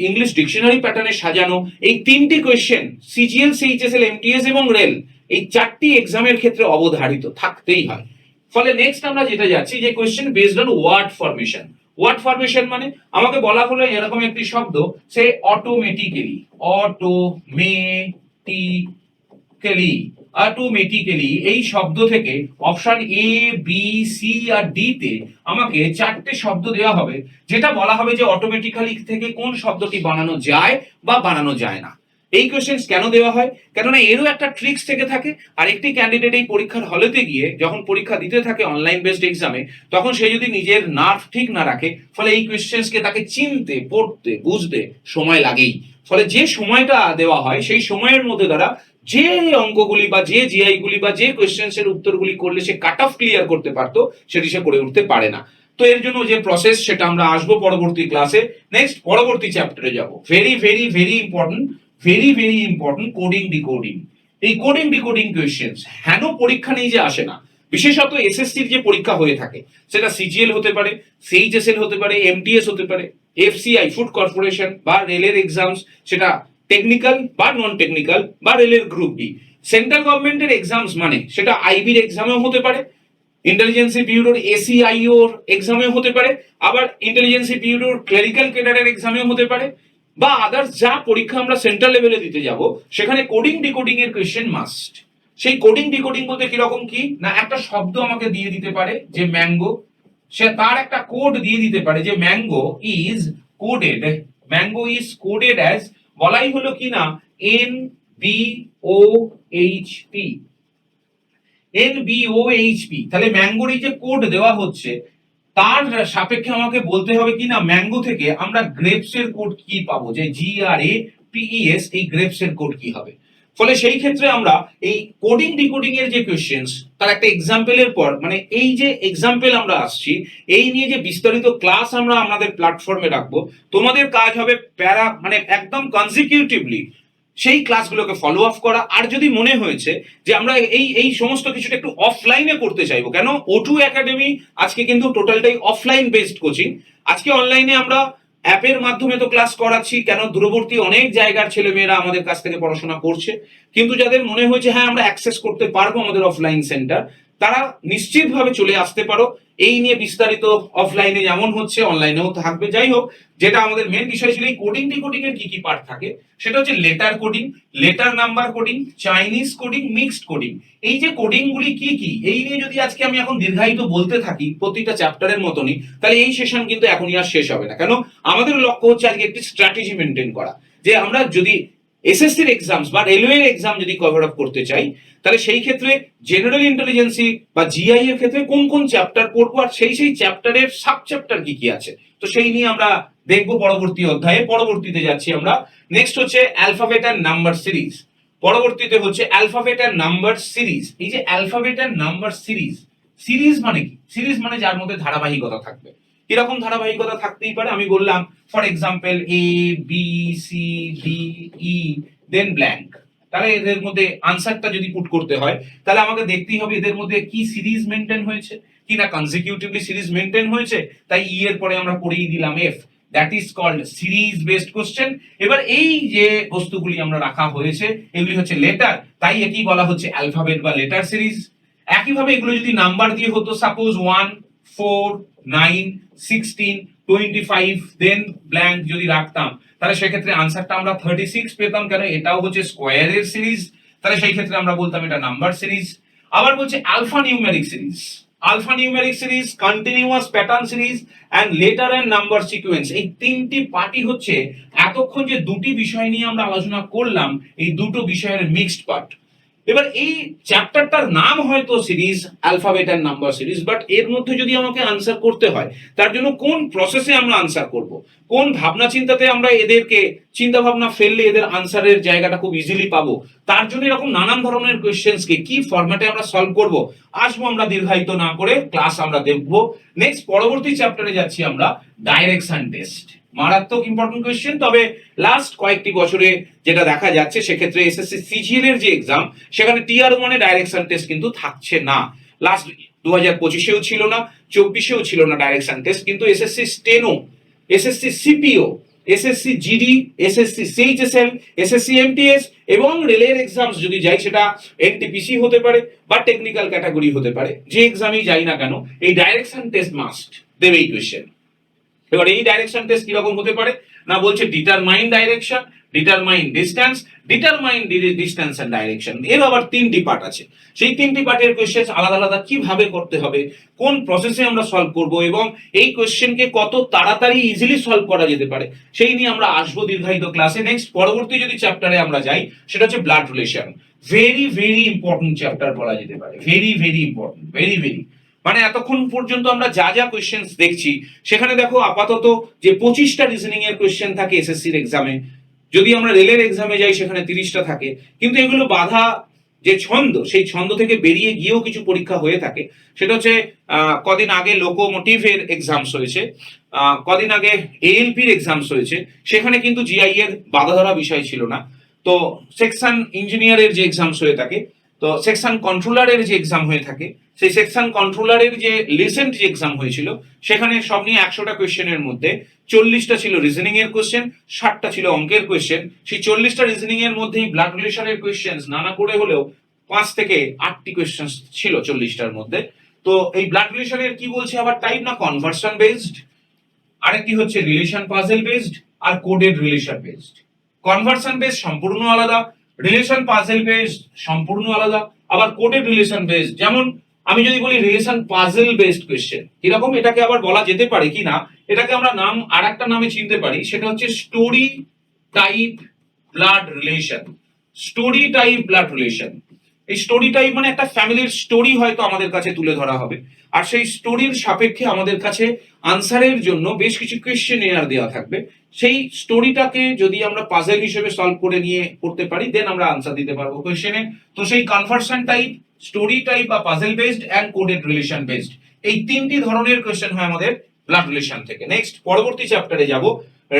English dictionary প্যাটার্নে সাজানো এই তিনটি কোয়েশ্চেন সিজিএল সিএইচএসএল এমটিএস এবং রেল এই 4টি এক্সামের ক্ষেত্রে অবধারিত থাকতেই হয়। ফলে নেক্সট আমরা যেটা যাচ্ছি যে question based on word formation. Word formation মানে আমাকে বলা হলো এরকম একটি শব্দ সে অটোমেটিক্যালি, অটোমেটিক্যালি এই শব্দ থেকে অপশন এ বি সি আর ডি তে আমাকে 4টে শব্দ দেওয়া হবে যেটা বলা হবে যে অটোমেটিক্যালি থেকে কোন শব্দটি বানানো যায় বা বানানো যায় না। এই কোয়েশ্চেন্স কেন দেওয়া হয়? কেননা এরও একটা ট্রিক্স থেকে থাকে। আর একটি ক্যান্ডিডেট এই পরীক্ষার হলেতে গিয়ে যখন পরীক্ষা দিতে থাকে অনলাইন বেসড এক্সামে, তখন সে যদি নিজের নার্ভ ঠিক না রাখে, ফলে এই কোয়েশ্চেন্সকে তাকে চিনতে, পড়তে, বুঝতে সময় লাগেই। ফলে যে সময়টা দেওয়া হয় সেই সময়ের মধ্যে দ্বারা যে অঙ্কগুলি বা যে জিআই গুলি বা যে কোয়েশ্চেন্সের উত্তরগুলি করলে সে কাট অফ ক্লিয়ার করতে পারতো, সেটি সে করে উঠতে পারে না। তো এর জন্য যে প্রসেস, সেটা আমরা আসবো পরবর্তী ক্লাসে। নেক্সট পরবর্তী চ্যাপ্টারে যাব। Very very very important, very very important, coding decoding. এই কোডিং ডিকোডিং কোয়েশ্চেন্স হেন পরীক্ষা নেই যে আসে না। বিশেষত এসএসসির যে পরীক্ষা হয়ে থাকে, সেটা সিজিএল হতে পারে, সিএইচএসএল হতে পারে, এমটিএস হতে পারে, এফসিআই ফুড কর্পোরেশন বা রেলের এক্সামস, সেটা টেকনিক্যাল বা নন টেকনিক্যাল বা রেলের গ্রুপ ডি। সেন্ট্রাল গভর্নমেন্টের এক্সামস মানে সেটা আইবির এক্সামেও হতে পারে, ইন্টেলিজেন্সি ব্যুরোর এসিআইওর এক্সামেও হতে পারে, আবার ইন্টেলিজেন্সি ব্যুরোর ক্লেরিক্যাল ক্যাডারের এক্সামেও হতে পারে, বা আদার্স যা পরীক্ষা আমরা সেন্ট্রাল লেভেলে দিতে যাব, সেখানে কোডিং ডিকোডিং এর কোয়েশ্চেন মাস্ট। সেই কোডিং ডিকোডিং বলতে কিরকম কি না, একটা শব্দ আমাকে দিয়ে দিতে পারে যে ম্যাঙ্গো, সে তার একটা কোড দিয়ে দিতে পারে যে mango is coded, mango is coded as, বলাই হলো কি না NBOHP, NBOHP। তাহলে ম্যাঙ্গোর এই যে কোড দেওয়া হচ্ছে, তার সাপেক্ষে আমাকে বলতে হবে কি না ম্যাঙ্গো থেকে আমরা গ্রেপস এর কোড কি পাবো, যে GRAPES, এই গ্রেপস এর কোড কি হবে। ফলে সেই ক্ষেত্রে আমরা এই কোডিং ডিকোডিং এর যে কোয়েশ্চেন্স, তার একটা এক্সাম্পলের পর, মানে এই যে এক্সাম্পল আমরা আসছি, এই নিয়ে যে বিস্তারিত ক্লাস আমরা আমাদের প্ল্যাটফর্মে রাখবো, তোমাদের কাজ হবে প্যারা মানে একদম কনজিকিউটিভলি সেই ক্লাসগুলোকে ফলো আপ করা। আর যদি মনে হয়েছে যে আমরা এই এই সমস্ত কিছুটা একটু অফলাইনে করতে চাইবো, কেন O2 একাডেমি আজকে কিন্তু টোটালটাই অফলাইন বেসড কোচিং। আজকে অনলাইনে আমরা অ্যাপের মাধ্যমে তো ক্লাস করাচ্ছি, কেন দূরবর্তী অনেক জায়গার ছেলেমেয়েরা আমাদের কাছ থেকে পড়াশোনা করছে। কিন্তু যাদের মনে হয়েছে হ্যাঁ আমরা অ্যাক্সেস করতে পারবো আমাদের অফলাইন সেন্টার, তারা নিশ্চিতভাবে চলে আসতে পারো। এই নিয়ে বিস্তারিত অফলাইনে যেমন হচ্ছে অনলাইনেও থাকবে। যাই হোক, যেটা আমাদের মেন বিষয় ছিল এই কোডিং ডিকোডিং এর কি কি পার্ট থাকে, সেটা হচ্ছে letter coding, letter number coding, Chinese coding, mixed coding. এই যে কোডিং গুলি কি কি, এই নিয়ে যদি আজকে আমি এখন দীর্ঘায়িত বলতে থাকি প্রতিটা চ্যাপ্টারের মতনই, তাহলে এই সেশন কিন্তু এখনই আর শেষ হবে না। কেন, আমাদের লক্ষ্য হচ্ছে আজকে একটি স্ট্র্যাটেজি মেনটেন করা, যে আমরা যদি এসএসসির এক্সামস বা রেলওয়ে এক্সাম যদি কভার আপ করতে চাই, তাহলে সেই ক্ষেত্রে জেনারেল ইন্টেলিজেন্সি বা জিআই এর ক্ষেত্রে কোন কোন চ্যাপ্টার পড়বো, আর সেই সেই চ্যাপ্টারের সাব চ্যাপ্টার কি কি আছে, তো সেই নিয়ে আমরা দেখবো পরবর্তী অধ্যায়ে। পরবর্তীতে যাচ্ছি আমরা। নেক্সট হচ্ছে অ্যালফাবেট এন্ড নাম্বার সিরিজ। পরবর্তীতে হচ্ছে অ্যালফাবেট এন্ড নাম্বার সিরিজ। এই যে alphabet and number series, series মানে কি? সিরিজ মানে যার মধ্যে ধারাবাহিকতা থাকবে। কিরকম ধারাবাহিকতা থাকতেই পারে, আমি বললাম for example ABCDE then blank. তাহলে এদের মধ্যে আনসারটা যদি পুট করতে হয়, তাহলে আমাকে দেখতেই হবে এদের মধ্যে কি সিরিজ মেনটেন হয়েছে, কি না কনজিকিউটিভলি সিরিজ মেনটেন হয়েছে। তাই ই এর পরে আমরা পড়িয়ে দিলাম F, that is called series based question. এবার এই যে বস্তুগুলি আমরা রাখা হয়েছে, এগুলি হচ্ছে লেটার, তাই একই বলা হচ্ছে অ্যালফাবেট বা লেটার সিরিজ। একইভাবে এগুলো যদি নাম্বার দিয়ে হতো, সাপোজ 1, 4, 9, 16, 25 দেন ব্ল্যাঙ্ক যদি রাখতাম, তাহলে সেক্ষেত্রে আনসারটা আমরা 36 পেতাম। কেন, এটাও হচ্ছে স্কোয়ারের সিরিজ, তাহলে সেই ক্ষেত্রে আমরা বলতাম এটা নাম্বার সিরিজ। আবার বলছে alpha numeric series, alpha numeric series, continuous pattern series and letter and number sequence. এই তিনটি পার্টই হচ্ছে এতক্ষণ যে দুটি বিষয় নিয়ে আমরা আলোচনা করলাম, এই দুটো বিষয়ের মিক্সড পার্ট। এবার এই চ্যাপ্টারটার নাম হয়তো series, alphabet and number series, but এর মধ্যে যদি আমাকে আনসার করতে হয়, তার জন্য কোন প্রসেসে আমরা আনসার করব, কোন ভাবনা চিন্তাতে আমরা এদেরকে চিন্তা ভাবনা ফেললে এদের আনসারের জায়গাটা খুব ইজিলি পাবো, তার জন্য এরকম নানান ধরনের কোয়েশ্চেন্সকে কি ফরম্যাটে আমরা সলভ করব, আসবো আমরা দীর্ঘায়িত না করে ক্লাস আমরা দেখব। নেক্সট পরবর্তী চ্যাপ্টারে যাচ্ছি আমরা, ডাইরেকশন টেস্ট। মারাত্মক ইম্পর্টেন্ট কোয়েশ্চেন। তবে লাস্ট কয়েকটি বছরে যেটা দেখা যাচ্ছে, সেক্ষেত্রে এসএসসি সিজিএল এর যে এক্সাম, সেখানে টিআর 1 এ ডাইরেকশন টেস্ট কিন্তু থাকছে না। লাস্ট 2025-এও ছিল না, 24-এও ছিল না ডাইরেকশন টেস্ট, কিন্তু SSC steno, SSC CPO, SSC GD, SSC CHSL, SSC MTS এবং রেলের এক্সামস যদি যাই, সেটা এনটিপিসি হতে পারে বা টেকনিক্যাল ক্যাটাগরি হতে পারে, যে এক্সামই যাই না কেন এই ডাইরেকশন টেস্ট মাস্ট দেবে এই কোয়েশ্চেন। এবার এই ডাইরেকশন টেস্ট কিরকম হতে পারে না, বলছে determine direction, determine distance, determine distance and direction. এর আবার 3টি পার্ট আছে। সেই 3টি পার্টের কোশ্চেন আলাদা আলাদা কিভাবে করতে হবে, কোন প্রসেসে আমরা সলভ করব এবং এই কোশ্চেনকে কত তাড়াতাড়ি ইজিলি সলভ করা যেতে পারে সেই নিয়ে আমরা আসবো দীর্ঘায়িত ক্লাসে। নেক্সট পরবর্তী যদি চ্যাপ্টারে আমরা যাই সেটা হচ্ছে blood relation. Very very important chapter বলা যেতে পারে, very very important, very very. মানে এতক্ষণ পর্যন্ত আমরা যা যা কোয়েশ্চেন্স দেখছি সেখানে দেখো আপাতত যে 25টা রিজনিং এর কোয়েশ্চেন থাকে এসএসসির এক্সামে, যদি আমরা রেলের এক্সামে যাই সেখানে 30টা থাকে, কিন্তু এগুলো বাধা যে ছন্দ, সেই ছন্দ থেকে বেরিয়ে গিয়েও কিছু পরীক্ষা হয়ে থাকে। সেটা হচ্ছে কদিন আগে লোকোমোটিভের এক্সামস হয়েছে, কদিন আগে এএলপির এক্সামস হয়েছে, সেখানে কিন্তু জিআই এর বাধা ধরা বিষয় ছিল না। তো সেকশন ইঞ্জিনিয়ারের যে এক্সামস হয়ে থাকে, তো সেকশন কন্ট্রোলারের যে এক্সাম হয়ে থাকে, সেই সেকশন কন্ট্রোলারের যে রিসেন্ট যে এক্সাম হয়েছিল সেখানে সব নিয়ে 100টা কোয়েশ্চেনের মধ্যে 40টা ছিল রিজনিং এর কোয়েশ্চেন, 60টা ছিল অঙ্কের কোয়েশ্চেন। সেই 40টা রিজনিং এর মধ্যেই ব্লাড রিলেশনের কোয়েশ্চেন নানা করে হলেও 5 থেকে 8টি কোয়েশ্চেন ছিল 40টার মধ্যে। তো এই ব্লাড রিলেশনের কি বলছে আবার টাইপ না, কনভার্সন বেসড, আরেকটি হচ্ছে রিলেশন পাজল বেসড আর coded relation based. Conversion based সম্পূর্ণ আলাদা, রিলেশন পাজল বেসড সম্পূর্ণ আলাদা, আবার কোডেড রিলেশন বেসড। যেমন আমি যদি বলি রিলেশন পাজল বেসড কোশ্চেন কিরকম, এটাকে আবার বলা যেতে পারে কি না, এটাকে আমরা নাম আর একটা নামে চিনতে পারি, সেটা হচ্ছে story type blood relation. Story type blood relation, এই স্টোরি টাইপ মানে একটা ফ্যামিলির স্টোরি হয়তো আমাদের কাছে তুলে ধরা হবে, আর সেই স্টোরির সাপেক্ষে আমাদের কাছে আনসারের জন্য বেশ কিছু কোয়েশ্চেনিয়ার দেওয়া থাকবে। সেই স্টোরিটাকে যদি আমরা পাজল হিসেবে সলভ করে নিয়ে করতে পারি দেন আমরা আনসার দিতে পারবো কোয়েশ্চেনে। তো সেই কনভার্সন টাইপ, স্টোরি টাইপ বা puzzle based and coded relation based, এই 3টি ধরনের কোয়েশ্চেন হয় আমাদের ব্লাড রিলেশন থেকে। নেক্সট পরবর্তী চ্যাপ্টারে যাব,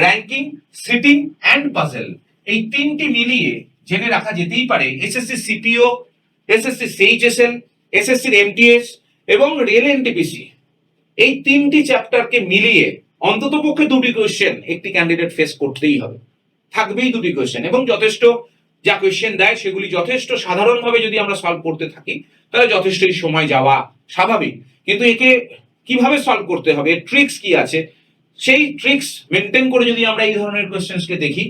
র্যাঙ্কিং, সিটিং এন্ড পাজল। এই 3টি মিলিয়ে জেনে রাখা যেতেই পারে এসএসসি সিপিও, এসএসসি সিএইচএসএল, এসএসসির এমটিএস এবং রেল এনটিপিসি, এই 3টি চ্যাপ্টারকে মিলিয়ে অন্তত পক্ষে 2টি কোয়েশ্চেন একটি ক্যান্ডিডেট ফেস করতেই হবে, থাকবেই 2টি কোয়েশ্চেন। এবং যথেষ্ট যা কোয়েশ্চেন দেয় সেগুলি যথেষ্ট সাধারণভাবে যদি আমরা সলভ করতে থাকি তাহলে যথেষ্টই সময় যাওয়া স্বাভাবিক, কিন্তু একে কিভাবে সলভ করতে হবে, ট্রিক্স কি আছে, সেই ট্রিক্স মেনটেন করে যদি আমরা এই ধরনের কোয়েশ্চেন্সকে দেখি,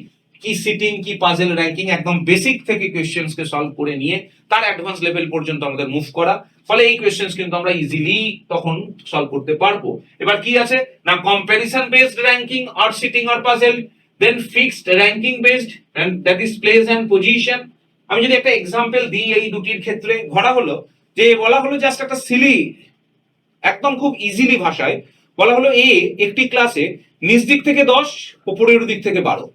কি সিটিং কি পাজল র্যাঙ্কিং, একদম বেসিক থেকে কোয়েশ্চেন্সকে সলভ করে নিয়ে তার অ্যাডভান্স লেভেল পর্যন্ত আমাদের মুভ করা, ফলে এই কোয়েশ্চেন্স কিন্তু আমরা ইজিলি তখন সলভ করতে পারবো। এবার কি আছে না, comparison based ranking or sitting or puzzle, then fixed ranking based and that is place and position. আমি যদি একটা এক্সাম্পল দিই এই দুটির ক্ষেত্রে, ধরা হলো যে বলা হলো জাস্ট একটা সিলি, একদম খুব ইজিলি ভাষায় বলা হলো এ একটি ক্লাসে নিচ দিক থেকে 10, উপরের দিক থেকে 12।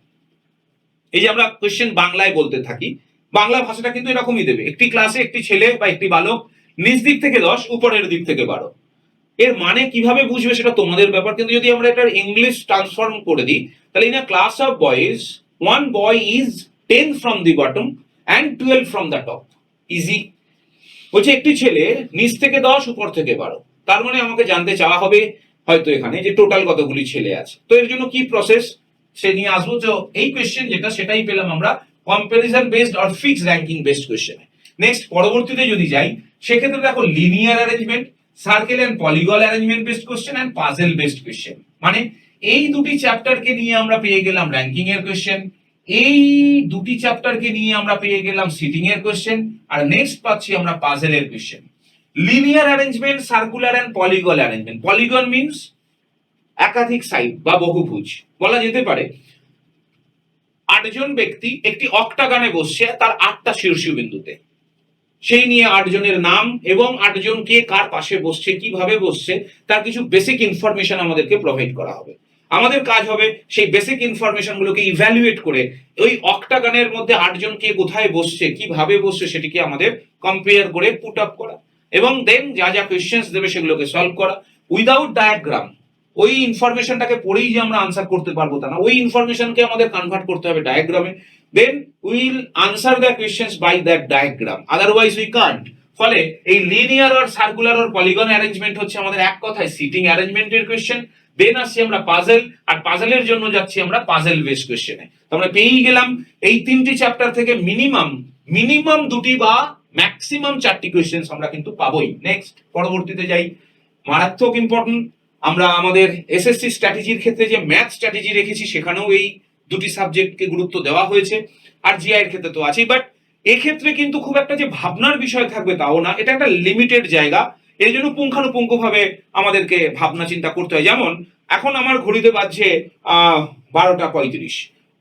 এই যে আমরা কোশ্চেন বাংলায় বলতে থাকি, বাংলা ভাষাটা কিন্তু এরকমই দেবে, একটি ক্লাসে একটি ছেলে বা একটি বালক নিচ দিক থেকে 10, উপরের দিক থেকে 12। এর মানে কিভাবে বুঝবে সেটা তোমাদের ব্যাপার, কিন্তু যদি আমরা এটার ইংলিশ ট্রান্সফর্ম করে দিই তাহলে in a class of boys one boy is 10 from the bottom and 12 from the top. Easy. বলছে একটি ছেলে নিচ থেকে 10, উপর থেকে 12, তার মানে আমাকে জানতে চাওয়া হবে হয়তো এখানে যে টোটাল কতগুলি ছেলে আছে। তো এর জন্য কি প্রসেস সে নিয়ে আসবো, তো এই কোয়েশ্চেন যেটা সেটাই পেলাম আমরা comparison based or fixed ranking based কোয়েশ্চেনে। নেক্সট পরবর্তীতে যদি যাই সেক্ষেত্রে দেখো linear arrangement, circle and polygon arrangement based question and puzzle based question. মানে এই দুটি চ্যাপ্টারকে নিয়ে আমরা পেয়ে গেলাম র্যাঙ্কিং এর কোয়েশ্চেন, এই দুটি চ্যাপ্টারকে নিয়ে আমরা পেয়ে গেলাম সিটিং এর কোয়েশ্চেন, আর নেক্সট পাচ্ছি আমরা পাজল এর question. Linear arrangement, circular and polygon arrangement. Polygon means একাধিক সাইড বা বহুভুজ, বলা যেতে পারে 8 জন ব্যক্তি একটি অক্টাগনে বসছে তার 8টা শীর্ষবিন্দুতে, সেই নিয়ে 8 জনের নাম এবং 8 জন কে কার পাশে বসছে, কিভাবে বসছে, তার কিছু বেসিক ইনফরমেশন আমাদেরকে প্রোভাইড করা হবে। আমাদের কাজ হবে সেই বেসিক ইনফরমেশন গুলোকে ইভ্যালুয়েট করে ওই অক্টাগনের মধ্যে 8 জন কে কোথায় বসছে, কিভাবে বসছে সেটিকে আমাদের কম্পেয়ার করে পুট আপ করা, এবং দেন যা যা কোয়েশ্চেন্স দেবে সেগুলোকে সলভ করা উইদাউট ডায়াগ্রাম। ওই ইনফরমেশনটাকে পড়েই যে আমরা আনসার করতে পারবো তা না, ওই ইনফরমেশনকে আমাদের কনভার্ট করতে হবে ডায়াগ্রামে, then will answer the questions by that diagram, otherwise we can't. ফলে এই লিনিয়ার আর সার্কুলার আর পলিগন অ্যারেঞ্জমেন্ট হচ্ছে আমাদের এক কথায় সিটিং অ্যারেঞ্জমেন্টের কোয়েশ্চেন। দেন আসছি আমরা পাজল, আর পাজলের জন্য যাচ্ছি আমরা পাজল বেসড কোয়েশ্চেনে। তো আমরা পেয়েই গেলাম এই 3টি চ্যাপ্টার থেকে মিনিমাম 2টি বা ম্যাক্সিমাম 4টি কোয়েশ্চেন্স আমরা কিন্তু পাবোই। নেক্সট পরবর্তীতে যাই, মারাত্মক ইম্পর্টেন্ট আমরা আমাদের এসএসসি স্ট্র্যাটেজির ক্ষেত্রে যে ম্যাথ স্ট্র্যাটেজি রেখেছি সেখানেও এই দুটি সাবজেক্টকে গুরুত্ব দেওয়া হয়েছে, আর জিআই এর ক্ষেত্রে তো আছেই। বাট এক্ষেত্রে কিন্তু খুব একটা যে ভাবনার বিষয় থাকবে তাও না, এটা একটা লিমিটেড জায়গা, এই জন্য পুঙ্খানুপুঙ্খভাবে আমাদেরকে ভাবনা চিন্তা করতে হয়। যেমন এখন আমার ঘড়িতে বাজছে 12:35,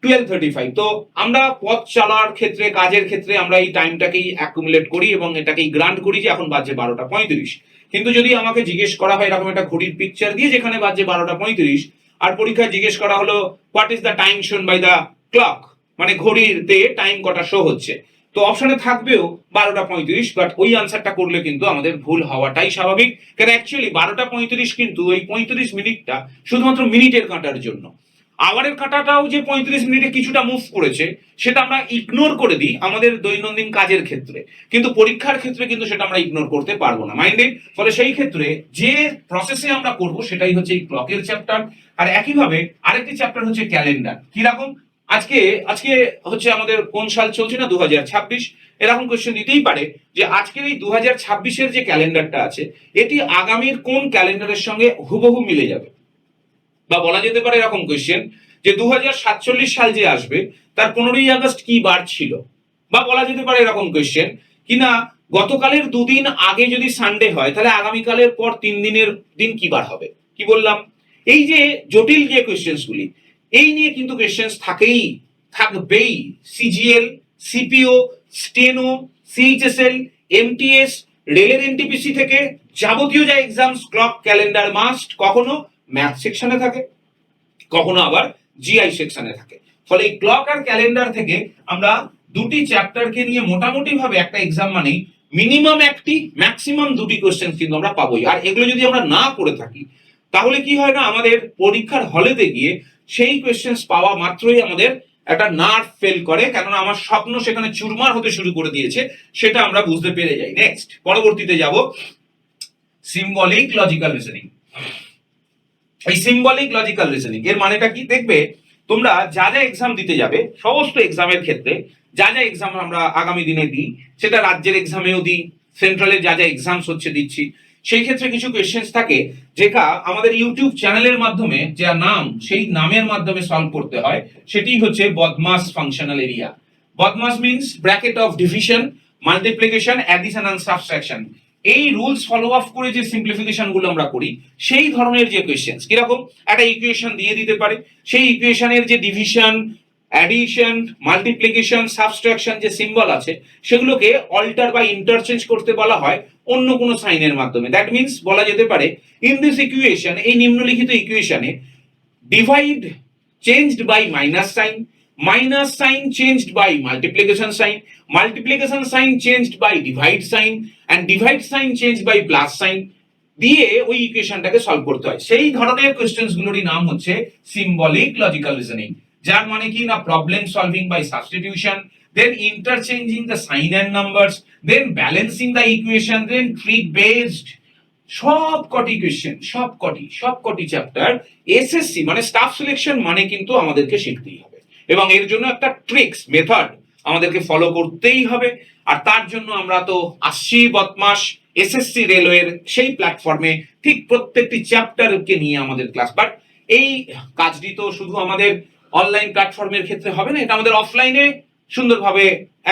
12:35। তো আমরা পথ চলার ক্ষেত্রে, কাজের ক্ষেত্রে আমরা এই টাইমটাকেই অ্যাকুমুলেট করি এবং এটাকেই গ্রান্ট করি যে এখন বাজছে 12:35। কিন্তু যদি আমাকে জিজ্ঞেস করা হয় এরকম একটা ঘড়ির পিকচার দিয়ে যেখানে বাজছে 12:35, আর পরীক্ষায় জিজ্ঞেস করা হলো what is the time shown by the clock, মানে ঘড়িতে টাইম কটা শো হচ্ছে, তো অপশনে থাকবেও 12:35, বাট ওই আনসারটা করলে কিন্তু আমাদের ভুল হওয়াটাই স্বাভাবিক। কারণ অ্যাকচুয়ালি 12:35 কিন্তু ওই 35 মিনিটটা শুধুমাত্র মিনিটের কাঁটার জন্য। আওয়ারের কাঁটাটাও যে 35 মিনিটে কিছুটা মুভ করেছে সেটা আমরা ইগনোর করে দিই আমাদের দৈনন্দিন কাজের ক্ষেত্রে, কিন্তু পরীক্ষার ক্ষেত্রে কিন্তু সেটা আমরা ইগনোর করতে পারবো না মাইন্ডে। ফলে সেই ক্ষেত্রে যে প্রসেসে আমরা করব সেটাই হচ্ছে এই ক্লকের চ্যাপ্টার। আর একইভাবে আরেকটি চ্যাপ্টার হচ্ছে ক্যালেন্ডার। কিরকম, আজকে আজকে হচ্ছে আমাদের কোন সাল চলছে না, 2026। এরকম কোশ্চেন দিতেই পারে যে আজকের এই 2026-এর যে ক্যালেন্ডারটা আছে এটি আগামীর কোন ক্যালেন্ডারের সঙ্গে হুবহু মিলে যাবে। বা বলা যেতে পারে এরকম কোয়েশ্চেন যে 2047 সাল যে আসবে তার 15ই আগস্ট কি বার ছিল। বা বলা যেতে পারে এরকম কোয়েশ্চেন কিনা গতকালের দুদিন আগে যদি সানডে হয় তাহলে আগামীকালের পর 3 দিনের দিন কি বার হবে। কি বললাম, এই যে জটিল যে কোয়েশ্চেন্স গুলি, এই নিয়ে কিন্তু কোয়েশ্চেন্স থাকবেই। CGL, CPO, steno, CHSL, MTS, রেলের এনটিপিসি থেকে যাবতীয় যা এক্সামস, ক্লক, ক্যালেন্ডার মাস্ট কখনো ম্যাথ সেকশনে থাকে, কখনো আবার জিআই সেকশনে থাকে। ফলে এই ক্লক আর ক্যালেন্ডার থেকে আমরা দুটি চ্যাপ্টারকে নিয়ে মোটামুটি ভাবে একটা এক্সাম মানেই মিনিমাম একটি, ম্যাক্সিমাম দুটি কোশ্চেন কিন্তু আমরা পাবোই। আর এগুলো যদি আমরা না করে থাকি তাহলে কি হয় না, আমাদের পরীক্ষার হলেতে গিয়ে সেই কোশ্চেন পাওয়া মাত্রই আমাদের একটা নার্ভ ফেল করে, কেননা আমার স্বপ্ন সেখানে চুরমার হতে শুরু করে দিয়েছে, সেটা আমরা বুঝতে পেরে যাই। নেক্সট পরবর্তীতে যাব সিম্বলিক লজিক্যাল রিজনিং। এই সিম্বলিক লজিক্যাল রিজনিং এর মানেটা কি, দেখবে তোমরা যা যা এক্সাম দিতে যাবে, সমস্ত এক্সামের ক্ষেত্রে যা যা এক্সাম আমরা আগামী দিনে দিই, সেটা রাজ্যের এক্সামেও দিই, সেন্ট্রালের যা যা এক্সামস হচ্ছে দিচ্ছি, সেই ক্ষেত্রে কিছু কোয়েশ্চেন্স থাকে যেটা আমাদের ইউটিউব চ্যানেলের মাধ্যমে যা নাম, সেই নামের মাধ্যমে সলভ করতে হয়। সেটি হচ্ছে BODMAS functional area. BODMAS means bracket of division, multiplication, addition and subtraction. এই রুলস ফলো আপ করে যে সিম্পলিফিকেশন গুলো আমরা করি, সেই ধরনের যে কোয়েশ্চেন্স, কিরকম একটা ইকুয়েশন দিয়ে দিতে পারে, সেই ইকুয়েশনের যে ডিভিশন, অ্যাডিশন, মাল্টিপ্লিকেশন, সাবট্রাকশন যে সিম্বল আছে সেগুলোকে অল্টার বা ইন্টারচেঞ্জ করতে বলা হয় অন্য কোনো সাইনের মাধ্যমে। দ্যাট মিন্স বলা যেতে পারে ইন দিস ইকুয়েশন, এই নিম্নলিখিত ইকুয়েশনে divide changed by minus sign, minus sign changed by multiplication sign changed by divide sign, and divide sign changed by plus sign দিয়ে ওই ইকুয়েশনটাকে সলভ করতে হয়। সেই ধরনের কোশ্চেন্স গুলোরই নাম হচ্ছে সিম্বলিক লজিক্যাল রিজনিং, যার মানে কি না problem solving by substitution, then interchanging the sign and numbers, then balancing the equation, then trick based. সবকটি কোশ্চেন, সবকটি চ্যাপ্টার এসএসসি মানে স্টাফ সিলেকশন মানে কিন্তু আমাদেরকে শিখতেই হবে, এবং এর জন্য একটা ট্রিক্স মেথড আমাদেরকে ফলো করতেই হবে। আর তার জন্য আমরা তো আসছি বদমাস এসএসসি রেলওয়ের সেই প্ল্যাটফর্মে, ঠিক প্রত্যেকটি চ্যাপ্টারকে নিয়ে আমাদের ক্লাস। বাট এই কাজটি তো শুধু আমাদের অনলাইন প্ল্যাটফর্মের ক্ষেত্রে হবে না, এটা আমাদের অফলাইনে সুন্দরভাবে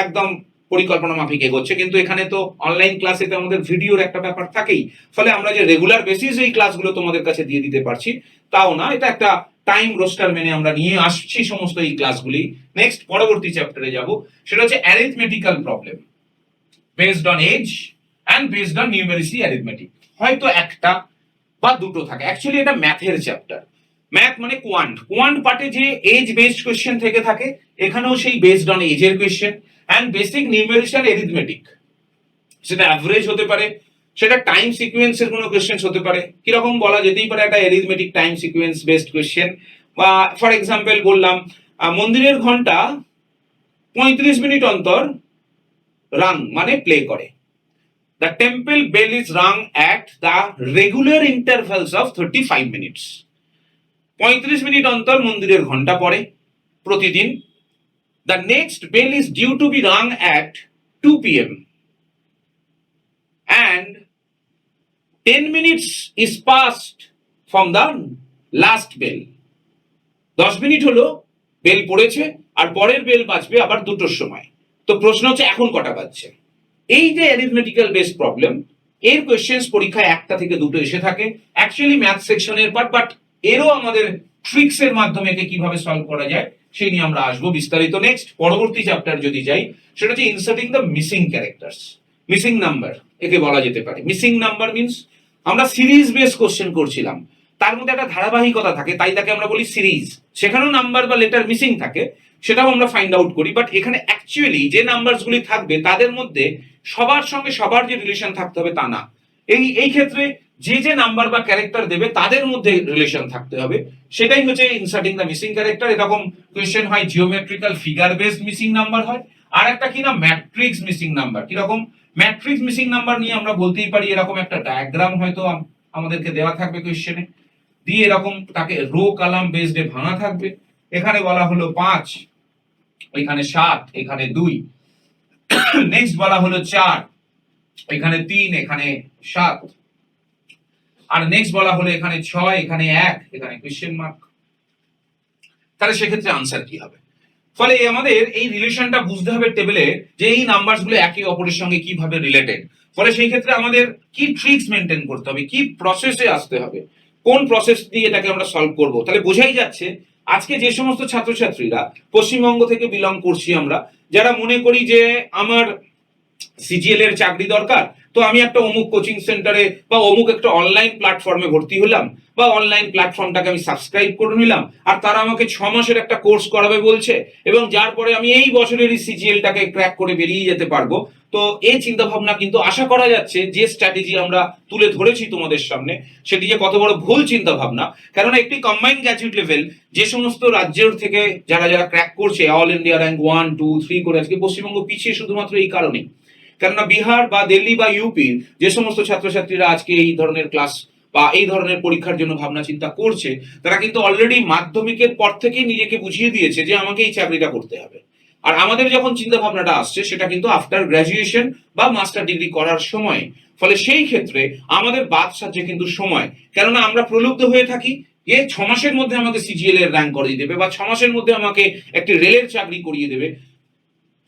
একদম পরিকল্পনা মাফিক এগোচ্ছে। কিন্তু এখানে তো অনলাইন ক্লাসেতে আমাদের ভিডিওর একটা ব্যাপার থাকেই, ফলে আমরা যে রেগুলার বেসিস এই ক্লাসগুলো তোমাদের কাছে দিয়ে দিতে পারছি তাও না, এটা একটা টাইম রোস্টার মেনে আমরা নিয়ে আসছি সমস্ত এই ক্লাসগুলি। নেক্সট পরবর্তী চ্যাপ্টারে যাব, সেটা হচ্ছে arithmetical problem based on age and based on numeracy arithmetic. হয়তো একটা বা দুটো থাকে, অ্যাকচুয়ালি এটা ম্যাথের চ্যাপ্টার। ম্যাথ মানে কোয়ান্ট পার্টে যে এজ বেসড কোশ্চেন থেকে থাকে, এখানেও সেই বেসড অন এজের কোশ্চেন। এন্ড বেসিক নিউমেরিশিয়াল অ্যারিথমেটিক, সেটা অ্যাভারেজ হতে পারে, সেটা টাইম সিকোয়েন্সের কোনো কোশ্চেন হতে পারে। কিরকম বলা যেতেই পারে একটা arithmetic time sequence based question. বা ফর এক্সাম্পল বললাম মন্দিরের ঘন্টা 35 মিনিট অন্তর রাং মানে প্লে করে। The temple bell is rung at the regular intervals of 35 minutes. 35 minute অন্তর মন্দিরের ঘন্টা পড়ে প্রতিদিন। The next bell is due to be rung at 2 p.m. and 10 minutes is passed from the last bell. 10 minute হলো bell পড়েছে, আর পরের bell বাজবে আবার 2টোর সময়। তো প্রশ্ন হচ্ছে এখন কটা বাজছে। এই যে অ্যারিথমেটিক্যাল বেসড প্রবলেম, এর কোয়েশ্চেন্স পরীক্ষায় 1টা থেকে 2টো এসে থাকে, অ্যাকচুয়ালি ম্যাথ সেকশনের পার্ট, বাট এরও আমাদের ট্রিক্স এর মাধ্যমে একে কিভাবে সলভ করা যায় সেই নিয়ে আমরা আসবো বিস্তারিত নেক্সট পরবর্তী চ্যাপ্টার যদি যাই, সেটা হচ্ছে inserting the missing characters, missing number একে বলা যেতে পারে। মিসিং নাম্বার মিন্স আমরা সিরিজ বেস কোশ্চেন করছিলাম, তার মধ্যে একটা ধারাবাহিকতা থাকে, তাই তাকে আমরা বলি সিরিজ। সেখানেও নাম্বার বা লেটার মিসিং থাকে, সেটাও আমরা ফাইন্ড আউট করি। বাট এখানে অ্যাকচুয়ালি যে নাম্বারসগুলি থাকবে তাদের মধ্যে সবার সঙ্গে সবার যে রিলেশন থাকতে হবে তা না। এই ক্ষেত্রে যে যে নাম্বার বা ক্যারেক্টার দেবে তাদের মধ্যে রিলেশন থাকতে হবে, সেটাই হচ্ছে ইনসার্টিং দ্য মিসিং ক্যারেক্টার। এরকম কোয়েশ্চেন হয় geometrical figure based missing number হয়, আর একটা কিনা ম্যাট্রিক্স মিসিং নাম্বার। কিরকম ম্যাট্রিক্স মিসিং নাম্বার নিয়ে আমরা বলতেই পারি, এরকম একটা ডায়াগ্রাম হয়তো আমাদেরকে দেওয়া থাকবে কোয়েশ্চেনে, দিয়ে এরকম তাকে রো কলাম বেসড এ ভাঙা থাকবে। এখানে বলা হলো 5, এখানে 7, এখানে 2, নেক্সট বলা হলো 4, এখানে 3, এখানে 7, আর নেক্সট বলা হলো এখানে 6, এখানে 1, এখানে কোয়েশ্চেন মার্ক। তাহলে সেক্ষেত্রে আনসার কি হবে? ফলে আমাদের এই রিলেশনটা বুঝতে হবে টেবিলে, যে এই নাম্বারস গুলো একে অপরের সঙ্গে কিভাবে রিলেটেড। ফলে সেই ক্ষেত্রে আমাদের কি ট্রিক্স মেনটেন করতে হবে, কি প্রসেসে আসতে হবে, কোন প্রসেস দিয়ে এটাকে আমরা সলভ করব। তাহলে বোঝাই যাচ্ছে আজকে যে সমস্ত ছাত্রছাত্রীরা পশ্চিমবঙ্গ থেকে বিলং করছি আমরা, যারা মনে করি যে আমার সিজিএল এর চাকরি দরকার, তো আমি একটা অমুক কোচিং সেন্টারে বা অমুক একটা অনলাইন প্ল্যাটফর্মে ভর্তি হলাম, বা অনলাইন প্ল্যাটফর্মটাকে আমি সাবস্ক্রাইব করে নিলাম, আর তারা আমাকে 6 মাসের একটা কোর্স করাবে বলছে, এবং যার পরে আমি এই বছরেরই সিজিএলটাকে ক্র্যাক করে বেরিয়ে যেতে পারবো। তো এই চিন্তা ভাবনা কিন্তু আশা করা যাচ্ছে যে স্ট্র্যাটেজি আমরা তুলে ধরেছি তোমাদের সামনে, সেটি যে কত বড় ভুল চিন্তা ভাবনা। কেননা একটি কম্বাইন্ড গ্র্যাজুয়েট লেভেল যে সমস্ত রাজ্যের থেকে যারা যারা ক্র্যাক করছে, অল ইন্ডিয়া র্যাঙ্ক 1, 2, 3 করে, আজকে পশ্চিমবঙ্গ পিছিয়ে শুধুমাত্র এই কারণেই। কেননা বিহার বা দিল্লি বা ইউপির যে সমস্ত ছাত্রছাত্রীরা আজকে এই ধরনের ক্লাস বা এই ধরনের পরীক্ষার জন্য ভাবনা চিন্তা করছে, তারা কিন্তু অলরেডি মাধ্যমিকের পর থেকেই নিজেকে বুঝিয়ে দিয়েছে যে আমাকে এই চাকরিটা করতে হবে। আর আমাদের যখন চিন্তা ভাবনাটা আসছে, সেটা কিন্তু আফটার গ্রাজুয়েশন বা মাস্টার ডিগ্রি করার সময়। ফলে সেই ক্ষেত্রে আমাদের বাদ সাজছে কিন্তু সময়, কেননা আমরা প্রলুব্ধ হয়ে থাকি যে 6 মাসের মধ্যে আমাকে সিজিএল এর র্যাঙ্ক করিয়ে দেবে, বা 6 মাসের মধ্যে আমাকে একটি রেলের চাকরি করিয়ে দেবে।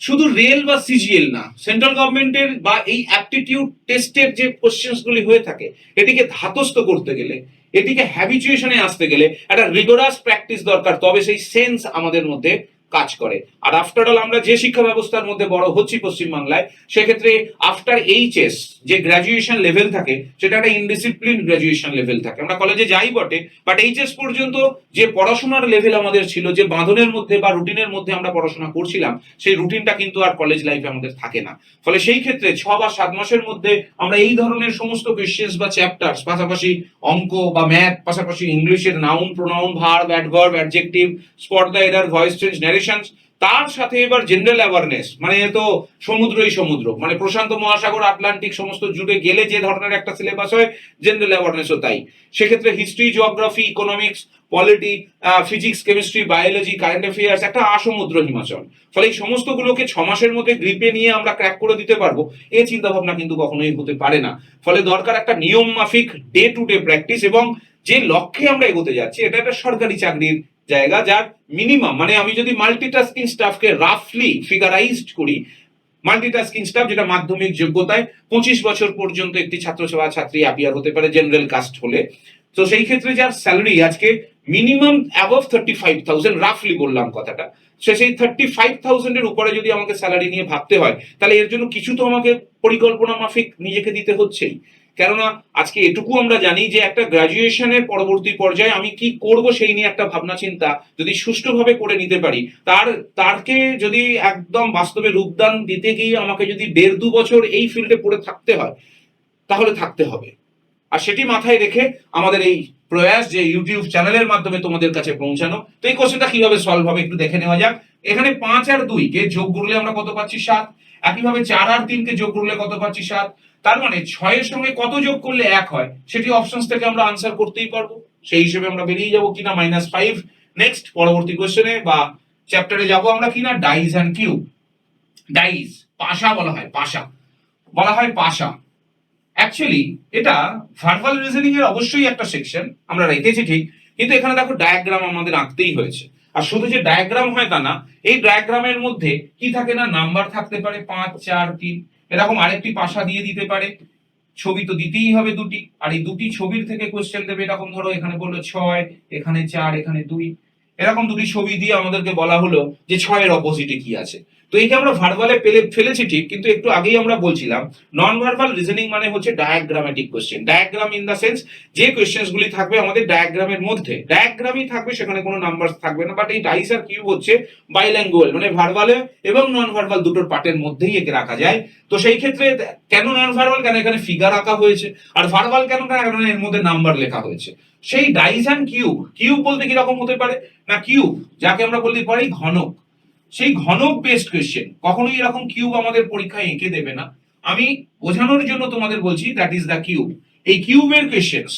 শুধু রেল বা সিজিএল না, সেন্ট্রাল গভর্নমেন্টের বা এই অ্যাপটিটিউড টেস্টের যে কোশ্চেন্স গুলি হয়ে থাকে, এটিকে ধাতস্থ করতে গেলে, এটিকে হ্যাবিচুয়েশনে আসতে গেলে একটা রিগোরাস প্র্যাকটিস দরকার, তবে সেই সেন্স আমাদের মধ্যে কাজ করে। আর আফটার অল আমরা যে শিক্ষা ব্যবস্থার মধ্যে বড় হচ্ছি পশ্চিমবাংলায়, সেক্ষেত্রে আফটার এইচএস যে গ্রাজুয়েশন লেভেল থাকে, সেটা একটা ইনডিসিপ্লিন গ্রাজুয়েশন লেভেল থাকে। আমরা কলেজে যাই বটে, বাট এইচএস পর্যন্ত যে পড়াশোনার লেভেল আমাদের ছিল, যে বাঁধনের মধ্যে বা রুটিনের মধ্যে আমরা পড়াশোনা করছিলাম, সেই রুটিনটা কিন্তু আর কলেজ লাইফে আমাদের থাকে না। ফলে সেই ক্ষেত্রে 6 বা 7 মাসের মধ্যে আমরা এই ধরনের সমস্ত কোয়েশ্চেন্স বা চ্যাপ্টার্স, পাশাপাশি অঙ্ক বা ম্যাথ, পাশাপাশি ইংলিশের noun, pronoun, verb, adverb, adjective, spot the error, voice change, narrations, তার সাথে এবার জেনারেল অ্যাওয়ারনেস, মানে তো সমুদ্রই সমুদ্র, মানে প্রশান্ত মহাসাগর, আটলান্টিক সমস্ত জুড়ে গেলে যে ধরনের একটা সিলেবাস হয়, জেনারেল অ্যাওয়ারনেসও তাই। সেক্ষেত্রে history, geography, economics, polity, physics, chemistry, biology, current affairs, একটা আসমুদ্র হিমাচল। ফলে এই সমস্ত গুলোকে 6 মাসের মধ্যে গ্রিপে নিয়ে আমরা ক্র্যাক করে দিতে পারবো, এই চিন্তা ভাবনা কিন্তু কখনোই হতে পারে না। ফলে দরকার একটা নিয়ম মাফিক ডে টু ডে প্র্যাকটিস, এবং যে লক্ষ্যে আমরা এগোতে যাচ্ছি, এটা একটা সরকারি চাকরির জায়গা, যার মিনিমাম, মানে আমি যদি মাল্টিটাস্কিং স্টাফকে রাফলি ফিগারাইজড করি, মাল্টিটাস্কিং স্টাফ যেটা মাধ্যমিক যোগ্যতায় 25 বছর পর্যন্ত একটি ছাত্র বা ছাত্রী অ্যাপিয়ার হতে পারে জেনারেল কাস্ট হলে, তো সেই ক্ষেত্রে যার স্যালারি আজকে মিনিমাম অ্যাবভ 35,000, রাফলি বললাম কথাটা, সেই 35,000 এর উপরে যদি আমাকে স্যালারি নিয়ে ভাবতে হয়, তাহলে এর জন্য কিছু তো আমাকে পরিকল্পনা মাফিক নিজেকে দিতে হচ্ছেই। কেননা আজকে এটুকু আমরা জানি যে একটা গ্রাজুয়েশনের পরবর্তী পর্যায়ে আমি কি করব সেই নিয়ে একটা ভাবনা চিন্তা যদি সুষ্ঠুভাবে করে নিতে পারি, তারকে যদি একদম বাস্তবে রূপদান দিতে গিয়ে আমাকে যদি 1.5-2 বছর এই ফিল্ডে পড়ে থাকতে হয়, তাহলে থাকতে হবে। আর সেটি মাথায় রেখে আমাদের এই প্রয়াস যে ইউটিউব চ্যানেলের মাধ্যমে তোমাদের কাছে পৌঁছানো। তো এই কোশ্চেনটা কিভাবে সলভ হবে একটু দেখে নেওয়া যাক। এখানে 5 আর 2 কে যোগ করলে আমরা কত পাচ্ছি? 7। একইভাবে 4 আর 3 কে যোগ করলে কত পাচ্ছি? 7। তার মানে 6 এর সঙ্গে কত যোগ করলে 1 হয়, সেটি অপশনস থেকে আমরা আনসার করতেই পারবো। সেই হিসেবে আমরা বেরিয়ে যাব কিনা -5। নেক্সট পরবর্তী কোশ্চেনে বা চ্যাপ্টারে যাব আমরা কিনা ডাইস এন্ড কিউব। ডাইস পাশা বলা হয়, পাশা বলা হয়, পাশা। অ্যাকচুয়ালি এটা ভার্বাল রিজনিং এর অবশ্যই একটা সেকশন আমরা রেখেছি ঠিক, কিন্তু এখানে দেখো ডায়াগ্রাম আমাদের আঁকতেই হয়েছে। আর শুধু যে ডায়াগ্রাম হয় তা না, এই ডায়াগ্রামের মধ্যে কি থাকে না, নাম্বার থাকতে পারে 5 4 3, এরকম আরেকটি পাশা দিয়ে দিতে পারে। ছবি তো দিতেই হবে দুটি, আর এই দুটি ছবির থেকে কোশ্চেন দেবে। এরকম ধরো এখানে বললো 6, এখানে 4, এখানে 2, এরকম দুটি ছবি দিয়ে আমাদেরকে বলা হলো যে 6 এর অপোজিটে কি আছে। তো এইটা আমরা ভার্বালে ফেলেছি ঠিক, কিন্তু একটু আগেই আমরা বলছিলাম নন ভার্বাল রিজনিং মানে হচ্ছে diagrammatic question. Diagram in the sense যে কোশ্চেন্স গুলি থাকবে আমাদের ডায়াগ্রামের মধ্যে, ডায়াগ্রামই থাকবে, সেখানে কোনো নাম্বার থাকবে না। বাট এই ডাইস আর কিউব হচ্ছে বাইল্যাঙ্গুয়াল, মানে ভার্বালে এবং নন ভার্বাল দুটোর পার্টের মধ্যেই একে রাখা যায়। তো সেই ক্ষেত্রে কেন নন ভার্বাল, কেন এখানে ফিগার আঁকা হয়েছে, আর ভার্বাল কেন, কারণ এর মধ্যে নাম্বার লেখা হয়েছে। সেই ডাইস অ্যান্ড কিউব, কিউব বলতে কি রকম হতে পারে না, কিউব যাকে আমরা বলতে পারি ঘনক, সেই ঘনক বেসড কোয়েশ্চেন। কখনোই এরকম কিউব আমাদের পরীক্ষায় এঁকে দেবে না। আমি বোঝানোর জন্য তোমাদের বলছি দ্যাট ইজ দ্য কিউব। এই কিউবের কোয়েশ্চেন্স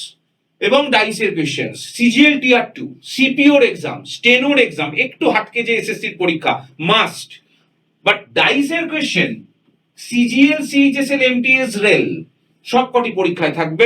এবং ডাইসের কোয়েশ্চেন্স সিজিএল টিয়ার 2, সিপিওর এক্সাম, স্টেনোর এক্সাম, একটু হাটকে যে এসএসসির পরীক্ষা মাস্ট। বাট ডাইসের question CGL, CHSL, MTS, rail সবকটি পরীক্ষায় থাকবে।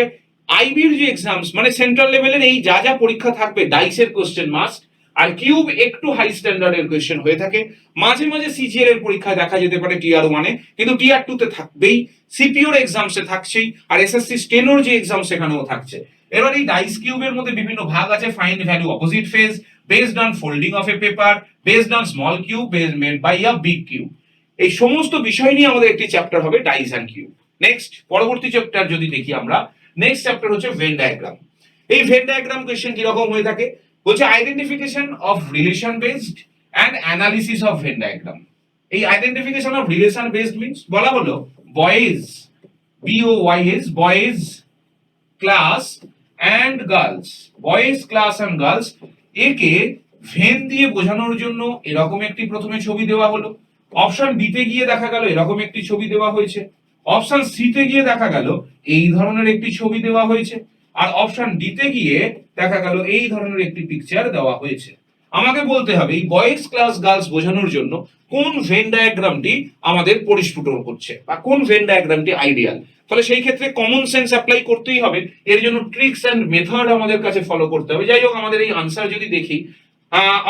আইবির যে এক্সামস মানে সেন্ট্রাল লেভেলের এই যা যা পরীক্ষা থাকবে ডাইসের কোশ্চেন মাস্ট। আর কিউব একটু হাই স্ট্যান্ডার্ডের কোশ্চেন হয়ে থাকে। মাঝে মাঝে সিজিএল এর পরীক্ষায় দেখা যেতে পারে টিআর 1-এ, কিন্তু টিআর 2-তে থাকবেই, সিপিওর এক্সামসে থাকছেই, আর এসএসসি স্টেনোর যে এক্সাম সেখানেও থাকছে। এবার এই ডাইস কিউবের মধ্যে বিভিন্ন ভাগ আছে। Find value opposite face, based on folding of a paper, based on small cube, made by a big cube. এই সমস্ত বিষয় নিয়ে আমাদের একটি চ্যাপ্টার হবে ডাইস অ্যান্ড কিউব। নেক্সট পরবর্তী চ্যাপ্টার যদি দেখি আমরা, নেক্সট চ্যাপ্টার হচ্ছে ভেন ডায়াগ্রাম। এই ভেন ডায়াগ্রাম কোশ্চেন কি রকম হয়ে থাকে, বলছে identification of relation based and analysis of Venn diagram. এই identification of relation based means বলা হলো boys, BOYS, boys class and girls, boys class and girls, একে ভেন দিয়ে বোঝানোর জন্য এরকম একটি প্রথমে ছবি দেওয়া হলো। অপশন বিতে গিয়ে দেখা গেল এরকম একটি ছবি দেওয়া হয়েছে। অপশন সিতে গিয়ে দেখা গেল এই ধরনের একটি ছবি দেওয়া হয়েছে। আর অপশন ডিতে গিয়ে দেখা গেল এই ধরনের একটি পিকচার দেওয়া হয়েছে। আমাকে বলতে হবে এই বয়েজ ক্লাস গার্লস বোঝানোর জন্য কোন ভেন ডায়াগ্রামটি আমাদের পরিস্ফুট করছে বা কোন ভেন ডায়াগ্রামটি আইডিয়াল। তাহলে সেই ক্ষেত্রে কমন সেন্স অ্যাপ্লাই করতেই হবে, এর জন্য ট্রিক্স এন্ড মেথড আমাদের কাছে ফলো করতে হবে। যাই হোক, আমাদের এই আনসার যদি দেখি,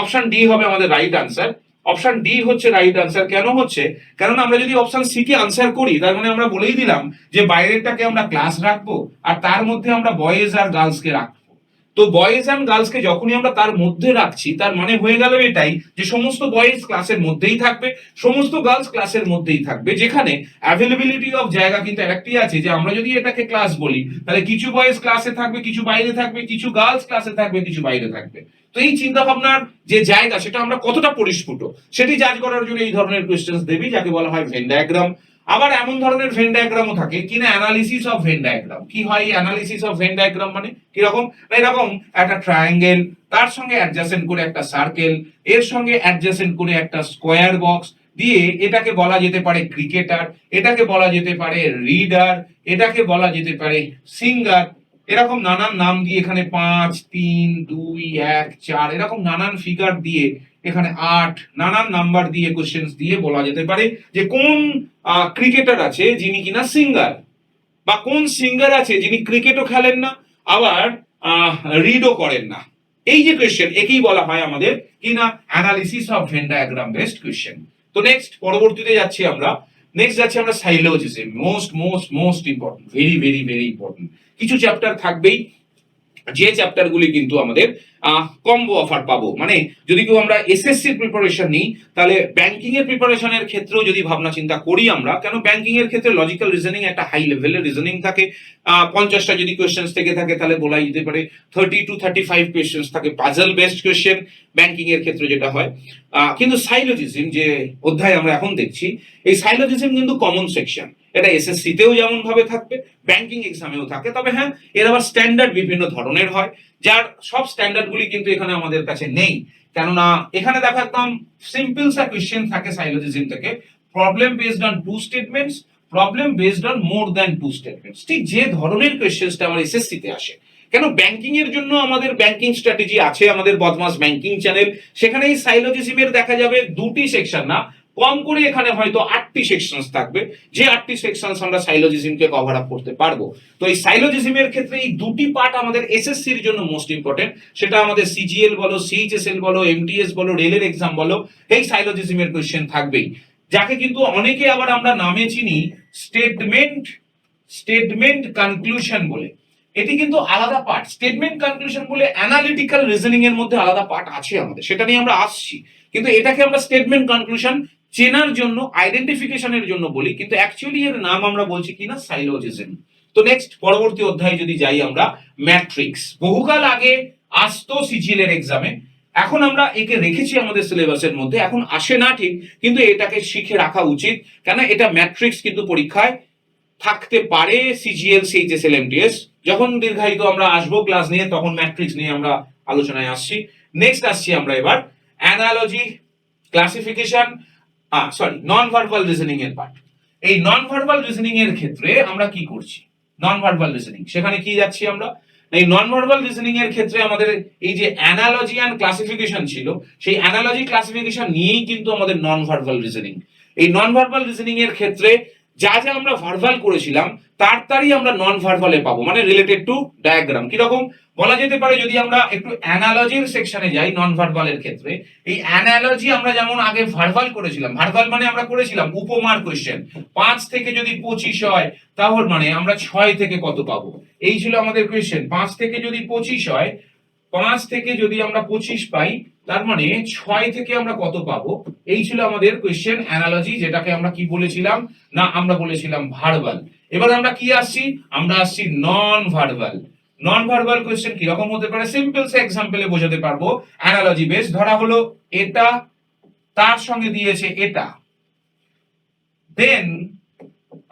অপশন ডি হবে আমাদের রাইট আনসার। অপশন ডি হচ্ছে রাইট আনসার। কেন হচ্ছে, কারণ আমরা যদি অপশন সি কে আনসার করি তার মানে আমরা বলেই দিলাম যে বাইরেরটাকে আমরা ক্লাস রাখবো আর তার মধ্যে আমরা বয়েজ আর গার্লস কে রাখবো। তো বয়েজ অ্যান্ড গার্লস কে যখনই আমরা তার মধ্যে রাখছি তার মানে হয়ে গেল এটাই যে সমস্ত বয়েজ ক্লাসের মধ্যেই থাকবে, সমস্ত গার্লস ক্লাসের মধ্যেই থাকবে। যেখানে অ্যাভেলেবিলিটি অফ জায়গা কিন্তু একটি আছে, যে আমরা যদি এটাকে ক্লাস বলি তাহলে কিছু বয়েজ ক্লাসে থাকবে, কিছু বাইরে থাকবে, কিছু গার্লস ক্লাসে থাকবে, কিছু বাইরে থাকবে। তো এই চিন্তা ভাবনার যে জায়গা সেটা আমরা কতটা পরিস্ফুট সেটি জাজ করার জন্য এই ধরনের কোয়েশ্চেন্স দেবি, যাকে বলা হয় ভেন ডায়াগ্রাম। আবার এমন ধরনের ভেন ডায়াগ্রামও থাকে কিনা অ্যানালিসিস অফ ভেন ডায়াগ্রাম। কি হয় অ্যানালিসিস অফ ভেন ডায়াগ্রাম মানে কি রকম, এরকম একটা ট্রায়াঙ্গেল, তার সঙ্গে অ্যাডজাসেন্ট করে একটা সার্কেল, এর সঙ্গে অ্যাডজাসেন্ট করে একটা স্কোয়ার বক্স দিয়ে এটাকে বলা যেতে পারে ক্রিকেটার, এটাকে বলা যেতে পারে রিডার, এটাকে বলা যেতে পারে সিঙ্গার। এরকম নানান নাম দিয়ে এখানে 5 3 2 1 4 এরকম নানান ফিগার দিয়ে, এখানে 8 নানান নাম্বার দিয়ে কোশ্চেন্স দিয়ে বলা যেতে পারে যে কোন ক্রিকেটার আছে যিনি কিনা সিঙ্গার, বা কোন সিঙ্গার আছে যিনি ক্রিকেটও খেলেন না আবার রিডও করেন না। এই যে কোয়েশ্চেন একেই বলা হয় আমাদের কিনা analysis of Venn diagram based question. তো নেক্সট পরবর্তীতে যাচ্ছি আমরা, নেক্সট যাচ্ছি আমরা syllogism. Most most most important, very very very important. কিছু চ্যাপ্টার থাকবেই যে চ্যাপ্টারগুলি কিন্তু আমাদের কম্বো অফার পাবো। মানে যদি কেউ আমরা এসএসসির প্রিপারেশন নিই তাহলে ব্যাংকিং এর প্রিপারেশনের ক্ষেত্রেও যদি ভাবনা চিন্তা করি আমরা, কেন ব্যাংকিং এর ক্ষেত্রে লজিক্যাল রিজনিং একটা হাই লেভেলের রিজনিং থাকে। 50টা যদি কোয়েশ্চেন্স থেকে থাকে তাহলে বলা যেতে পারে 30 to 35 কোয়েশ্চেন্স থাকে পাজল বেসড কোয়েশ্চেন ব্যাংকিং এর ক্ষেত্রে যেটা হয়। কিন্তু সাইলোজিজম যে অধ্যায় আমরা এখন দেখছি, এই সাইলোজিজম কিন্তু কমন সেকশন। এটা এসএসসি তেও যেমন ভাবে থাকবে, ব্যাংকিং এক্সামেও থাকে। তবে হ্যাঁ, এর আবার স্ট্যান্ডার্ড বিভিন্ন ধরনের হয়, যার সব স্ট্যান্ডার্ড গুলি কিন্তু এখানে আমাদের কাছে নেই। কেননা এখানে দেখো একদম সিম্পল সা কোয়েশ্চেন থাকে সাইলোজিজম থেকে, problem based on 2 statements, problem based on more than 2 statements. ঠিক যে ধরনের কোয়েশ্চেনটা আমার এসএসসি তে আসে। কেন ব্যাংকিং এর জন্য আমাদের ব্যাংকিং স্ট্র্যাটেজি আছে, আমাদের বদমাস ব্যাংকিং চ্যানেল, সেখানে এই সাইলোজিজমের দেখা যাবে দুটি সেকশন না কম করে এখানে হয়তো 8টি সেকশন থাকবে, যে 8টি সেকশন আমরা সাইলোজিজমকে কভার আপ করতে পারবো। তো এই সাইলোজিজমের ক্ষেত্রে এই দুটি পার্ট আমাদের এসএসসির জন্য মোস্ট ইম্পর্টেন্ট, সেটা আমাদের সিজিএল বলো, সিএইচএসএল বলো, এমটিএস বলো, রেলের এক্সাম বলো, এই সাইলোজিজমের কোশ্চেন থাকবেই, যাকে কিন্তু অনেকে আবার আমরা নামে চিনি স্টেটমেন্ট কনক্লুশন বলে। এটি কিন্তু আলাদা পার্ট। স্টেটমেন্ট কনক্লুশন বলে অ্যানালিটিক্যাল রিজনিং এর মধ্যে আলাদা পার্ট আছে আমাদের, সেটা নিয়ে আমরা আসছি, কিন্তু এটাকে আমরা স্টেটমেন্ট কনক্লুশন চেনার জন্য, আইডেন্টিফিকেশনের জন্য বলি, কিন্তু অ্যাকচুয়ালি এর নাম আমরা বলছি কিনা সাইলোজিজম। তো নেক্সট পরবর্তী অধ্যায়ে যদি যাই আমরা, ম্যাট্রিক্স বহুকাল আগে আসতো সিজিএল এর এক্সামে, এখন আমরা একে রেখেছি আমাদের সিলেবাসের মধ্যে, এখন আসে না ঠিক, কিন্তু এটাকে শিখে রাখা উচিত, কেন এটা ম্যাট্রিক্স কিন্তু পরীক্ষায় থাকতে পারে। সিজিএল, সিএইচএসএল, এমটিএস যখন দীর্ঘায়িত আমরা আসবো ক্লাস নিয়ে, তখন ম্যাট্রিক্স নিয়ে আমরা আলোচনায় আসছি। নেক্সট আসছি আমরা এবার অ্যানালজি, ক্লাসিফিকেশন, নন ভার্বাল রিজনিং এর পার্ট। এই নন ভার্বাল রিজনিং এর ক্ষেত্রে আমরা কি করছি, নন ভার্বাল রিজনিং, সেখানে কি যাচ্ছি আমরা, এই নন ভার্বাল রিজনিং এর ক্ষেত্রে আমাদের এই যে অ্যানালজি এন্ড ক্লাসিফিকেশন ছিল, সেই অ্যানালজি ক্লাসিফিকেশন নিয়েই কিন্তু আমাদের নন ভার্বাল রিজনিং। এই নন ভার্বাল রিজনিং এর ক্ষেত্রে যা যা আমরা ভার্বাল করেছিলাম তারই আমরা নন ভার্বালে পাবো, মানে রিলেটেড টু ডায়াগ্রাম। কিরকম বলা যেতে পারে, যদি আমরা একটু অ্যানালজির সেকশনে যাই নন ভার্বালের ক্ষেত্রে, এই অ্যানালজি আমরা যেমন আগে ভার্বাল করেছিলাম, ভার্বাল মানে আমরা করেছিলাম উপমার কোশ্চেন, 5 থেকে যদি 25 হয় তাহলে মানে আমরা 6 থেকে কত পাবো, এই ছিল আমাদের কোশ্চেন। 5 থেকে যদি 25 হয়, 5 থেকে যদি আমরা 25 পাই, তার মানে 6 থেকে আমরা কত পাবো, এই ছিল আমাদের কোশ্চেন অ্যানালজি, যেটাকে আমরা কি বলেছিলাম না, আমরা বলেছিলাম ভার্বাল। এবার আমরা কি আসছি, আমরা আসছি non verbal. Non verbal question কি রকম হতে পারে, সিম্পল সে এক্সাম্পলে বোঝাতে পারবো। অ্যানালজি বেস, ধরা হলো এটা তার সঙ্গে দিয়েছে এটা, দেন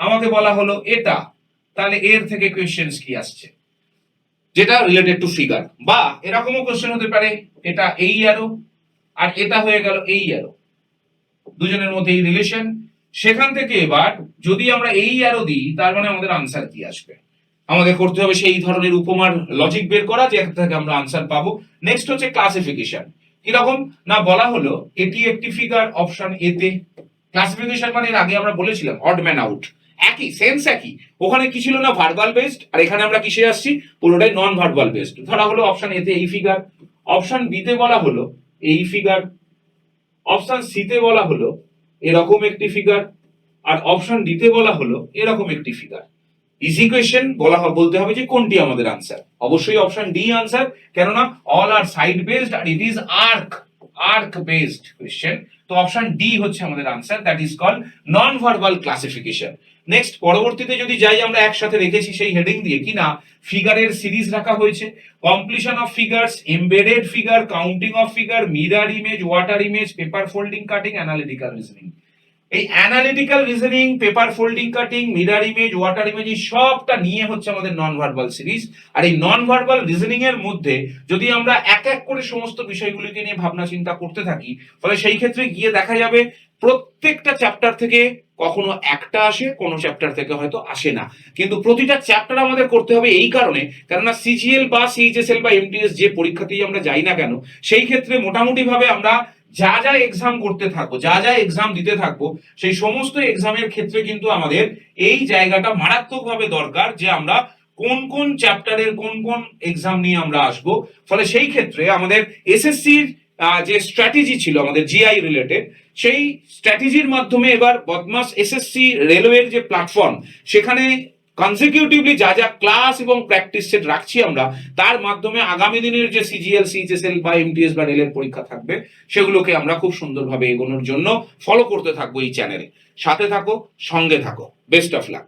আমাকে বলা হলো এটা, তাহলে এর থেকে কোশ্চেনস কি আসছে, যেটা রিলেটেড টু ফিগার। বা এরকমও কোশ্চেন হতে পারে, এটা এই অ্যারো আর এটা হয়ে গেল এই অ্যারো, দুজনের মধ্যে এই রিলেশন, সেখান থেকে এবার যদি আমরা এই অ্যারো দিই, তার মানে আমাদের আনসার কি আসবে, আমাদের করতে হবে সেই ধরনের উপমার লজিক বের করা, যে থেকে আমরা আনসার পাবো। নেক্সট হচ্ছে ক্লাসিফিকেশন। কিরকম না, বলা হলো এটি একটি ফিগার, অপশন এ তে। ক্লাসিফিকেশন মানে এর আগে আমরা বলেছিলাম অড ম্যান আউট, একই সেন্স একই, ওখানে কি ছিল না ভার্বাল বেসড, আর এখানে আমরা কিসে আসছি, পুরোটাই নন ভার্বাল বেসড। ধরা হলো অপশন এ তে এই ফিগার, অপশন বি তে বলা হলো এই ফিগার, অপশন সি তে বলা হলো এরকম একটি ফিগার, আর অপশন ডি তে বলা হলো এরকম একটি ফিগার। ইজি কোয়েশ্চেন, বলতে হবে যে কোনটি আমাদের আনসার, অবশ্যই অপশন ডি আনসার, কেননা অল আর সাইড বেসড আর it is arc based question. তো অপশন ডি হচ্ছে আমাদের answer, that is called non verbal classification. Next পরবর্তীতে যদি যাই, আমরা একসাথে রেখেছি সেই হেডিং দিয়ে কি না, ফিগারের সিরিজ রাখা হয়েছে, completion of figures, embedded figure, counting of figure, mirror image, water image, paper folding cutting, analytical reasoning. এই analytical reasoning, paper folding cutting, mirror image, water image, এই সবটা নিয়ে হচ্ছে আমাদের নন ভার্বাল সিরিজ। আর এই নন ভার্বাল রিজনিং এর মধ্যে যদি আমরা এক এক করে সমস্ত বিষয়গুলিকে নিয়ে ভাবনা চিন্তা করতে থাকি, ফলে সেই ক্ষেত্রে গিয়ে দেখা যাবে প্রত্যেকটা চ্যাপ্টার থেকে কখনো একটা আসে, কোনো চ্যাপ্টার থেকে হয়তো আসে না, কিন্তু প্রতিটা চ্যাপ্টার আমাদের করতে হবে এই কারণে, কেননা সিজিএল বা সিএইচএসএল বা এমটিএস যে পরীক্ষাতেই আমরা যাই না কেন, সেই ক্ষেত্রে মোটামুটি ভাবে আমরা যা যা এক্সাম করতে থাকবো, যা যা এক্সাম দিতে থাকবো, সেই সমস্ত এক্সামের ক্ষেত্রে কিন্তু আমাদের এই জায়গাটা মারাত্মকভাবে দরকার, যে আমরা কোন কোন চ্যাপ্টারের কোন কোন এক্সাম নিয়ে আমরা আসবো। ফলে সেই ক্ষেত্রে আমাদের এসএসসির যে স্ট্র্যাটেজি ছিল আমাদের জিআই রিলেটেড, সেই স্ট্র্যাটেজির মাধ্যমে এবার বদমাস এসএসসি রেলওয়ের যে প্ল্যাটফর্ম, সেখানে কনসিকিউটিভলি যা যা ক্লাস এবং প্র্যাকটিস সেট রাখছি আমরা, তার মাধ্যমে আগামী দিনের যে সিজিএল, সিএইচএসএল বা এমটিএস বা রেলের পরীক্ষা থাকবে, সেগুলোকে আমরা খুব সুন্দরভাবে এগোনোর জন্য ফলো করতে থাকবো এই চ্যানেলে। সাথে থাকো, সঙ্গে থাকো, বেস্ট অফ লাক।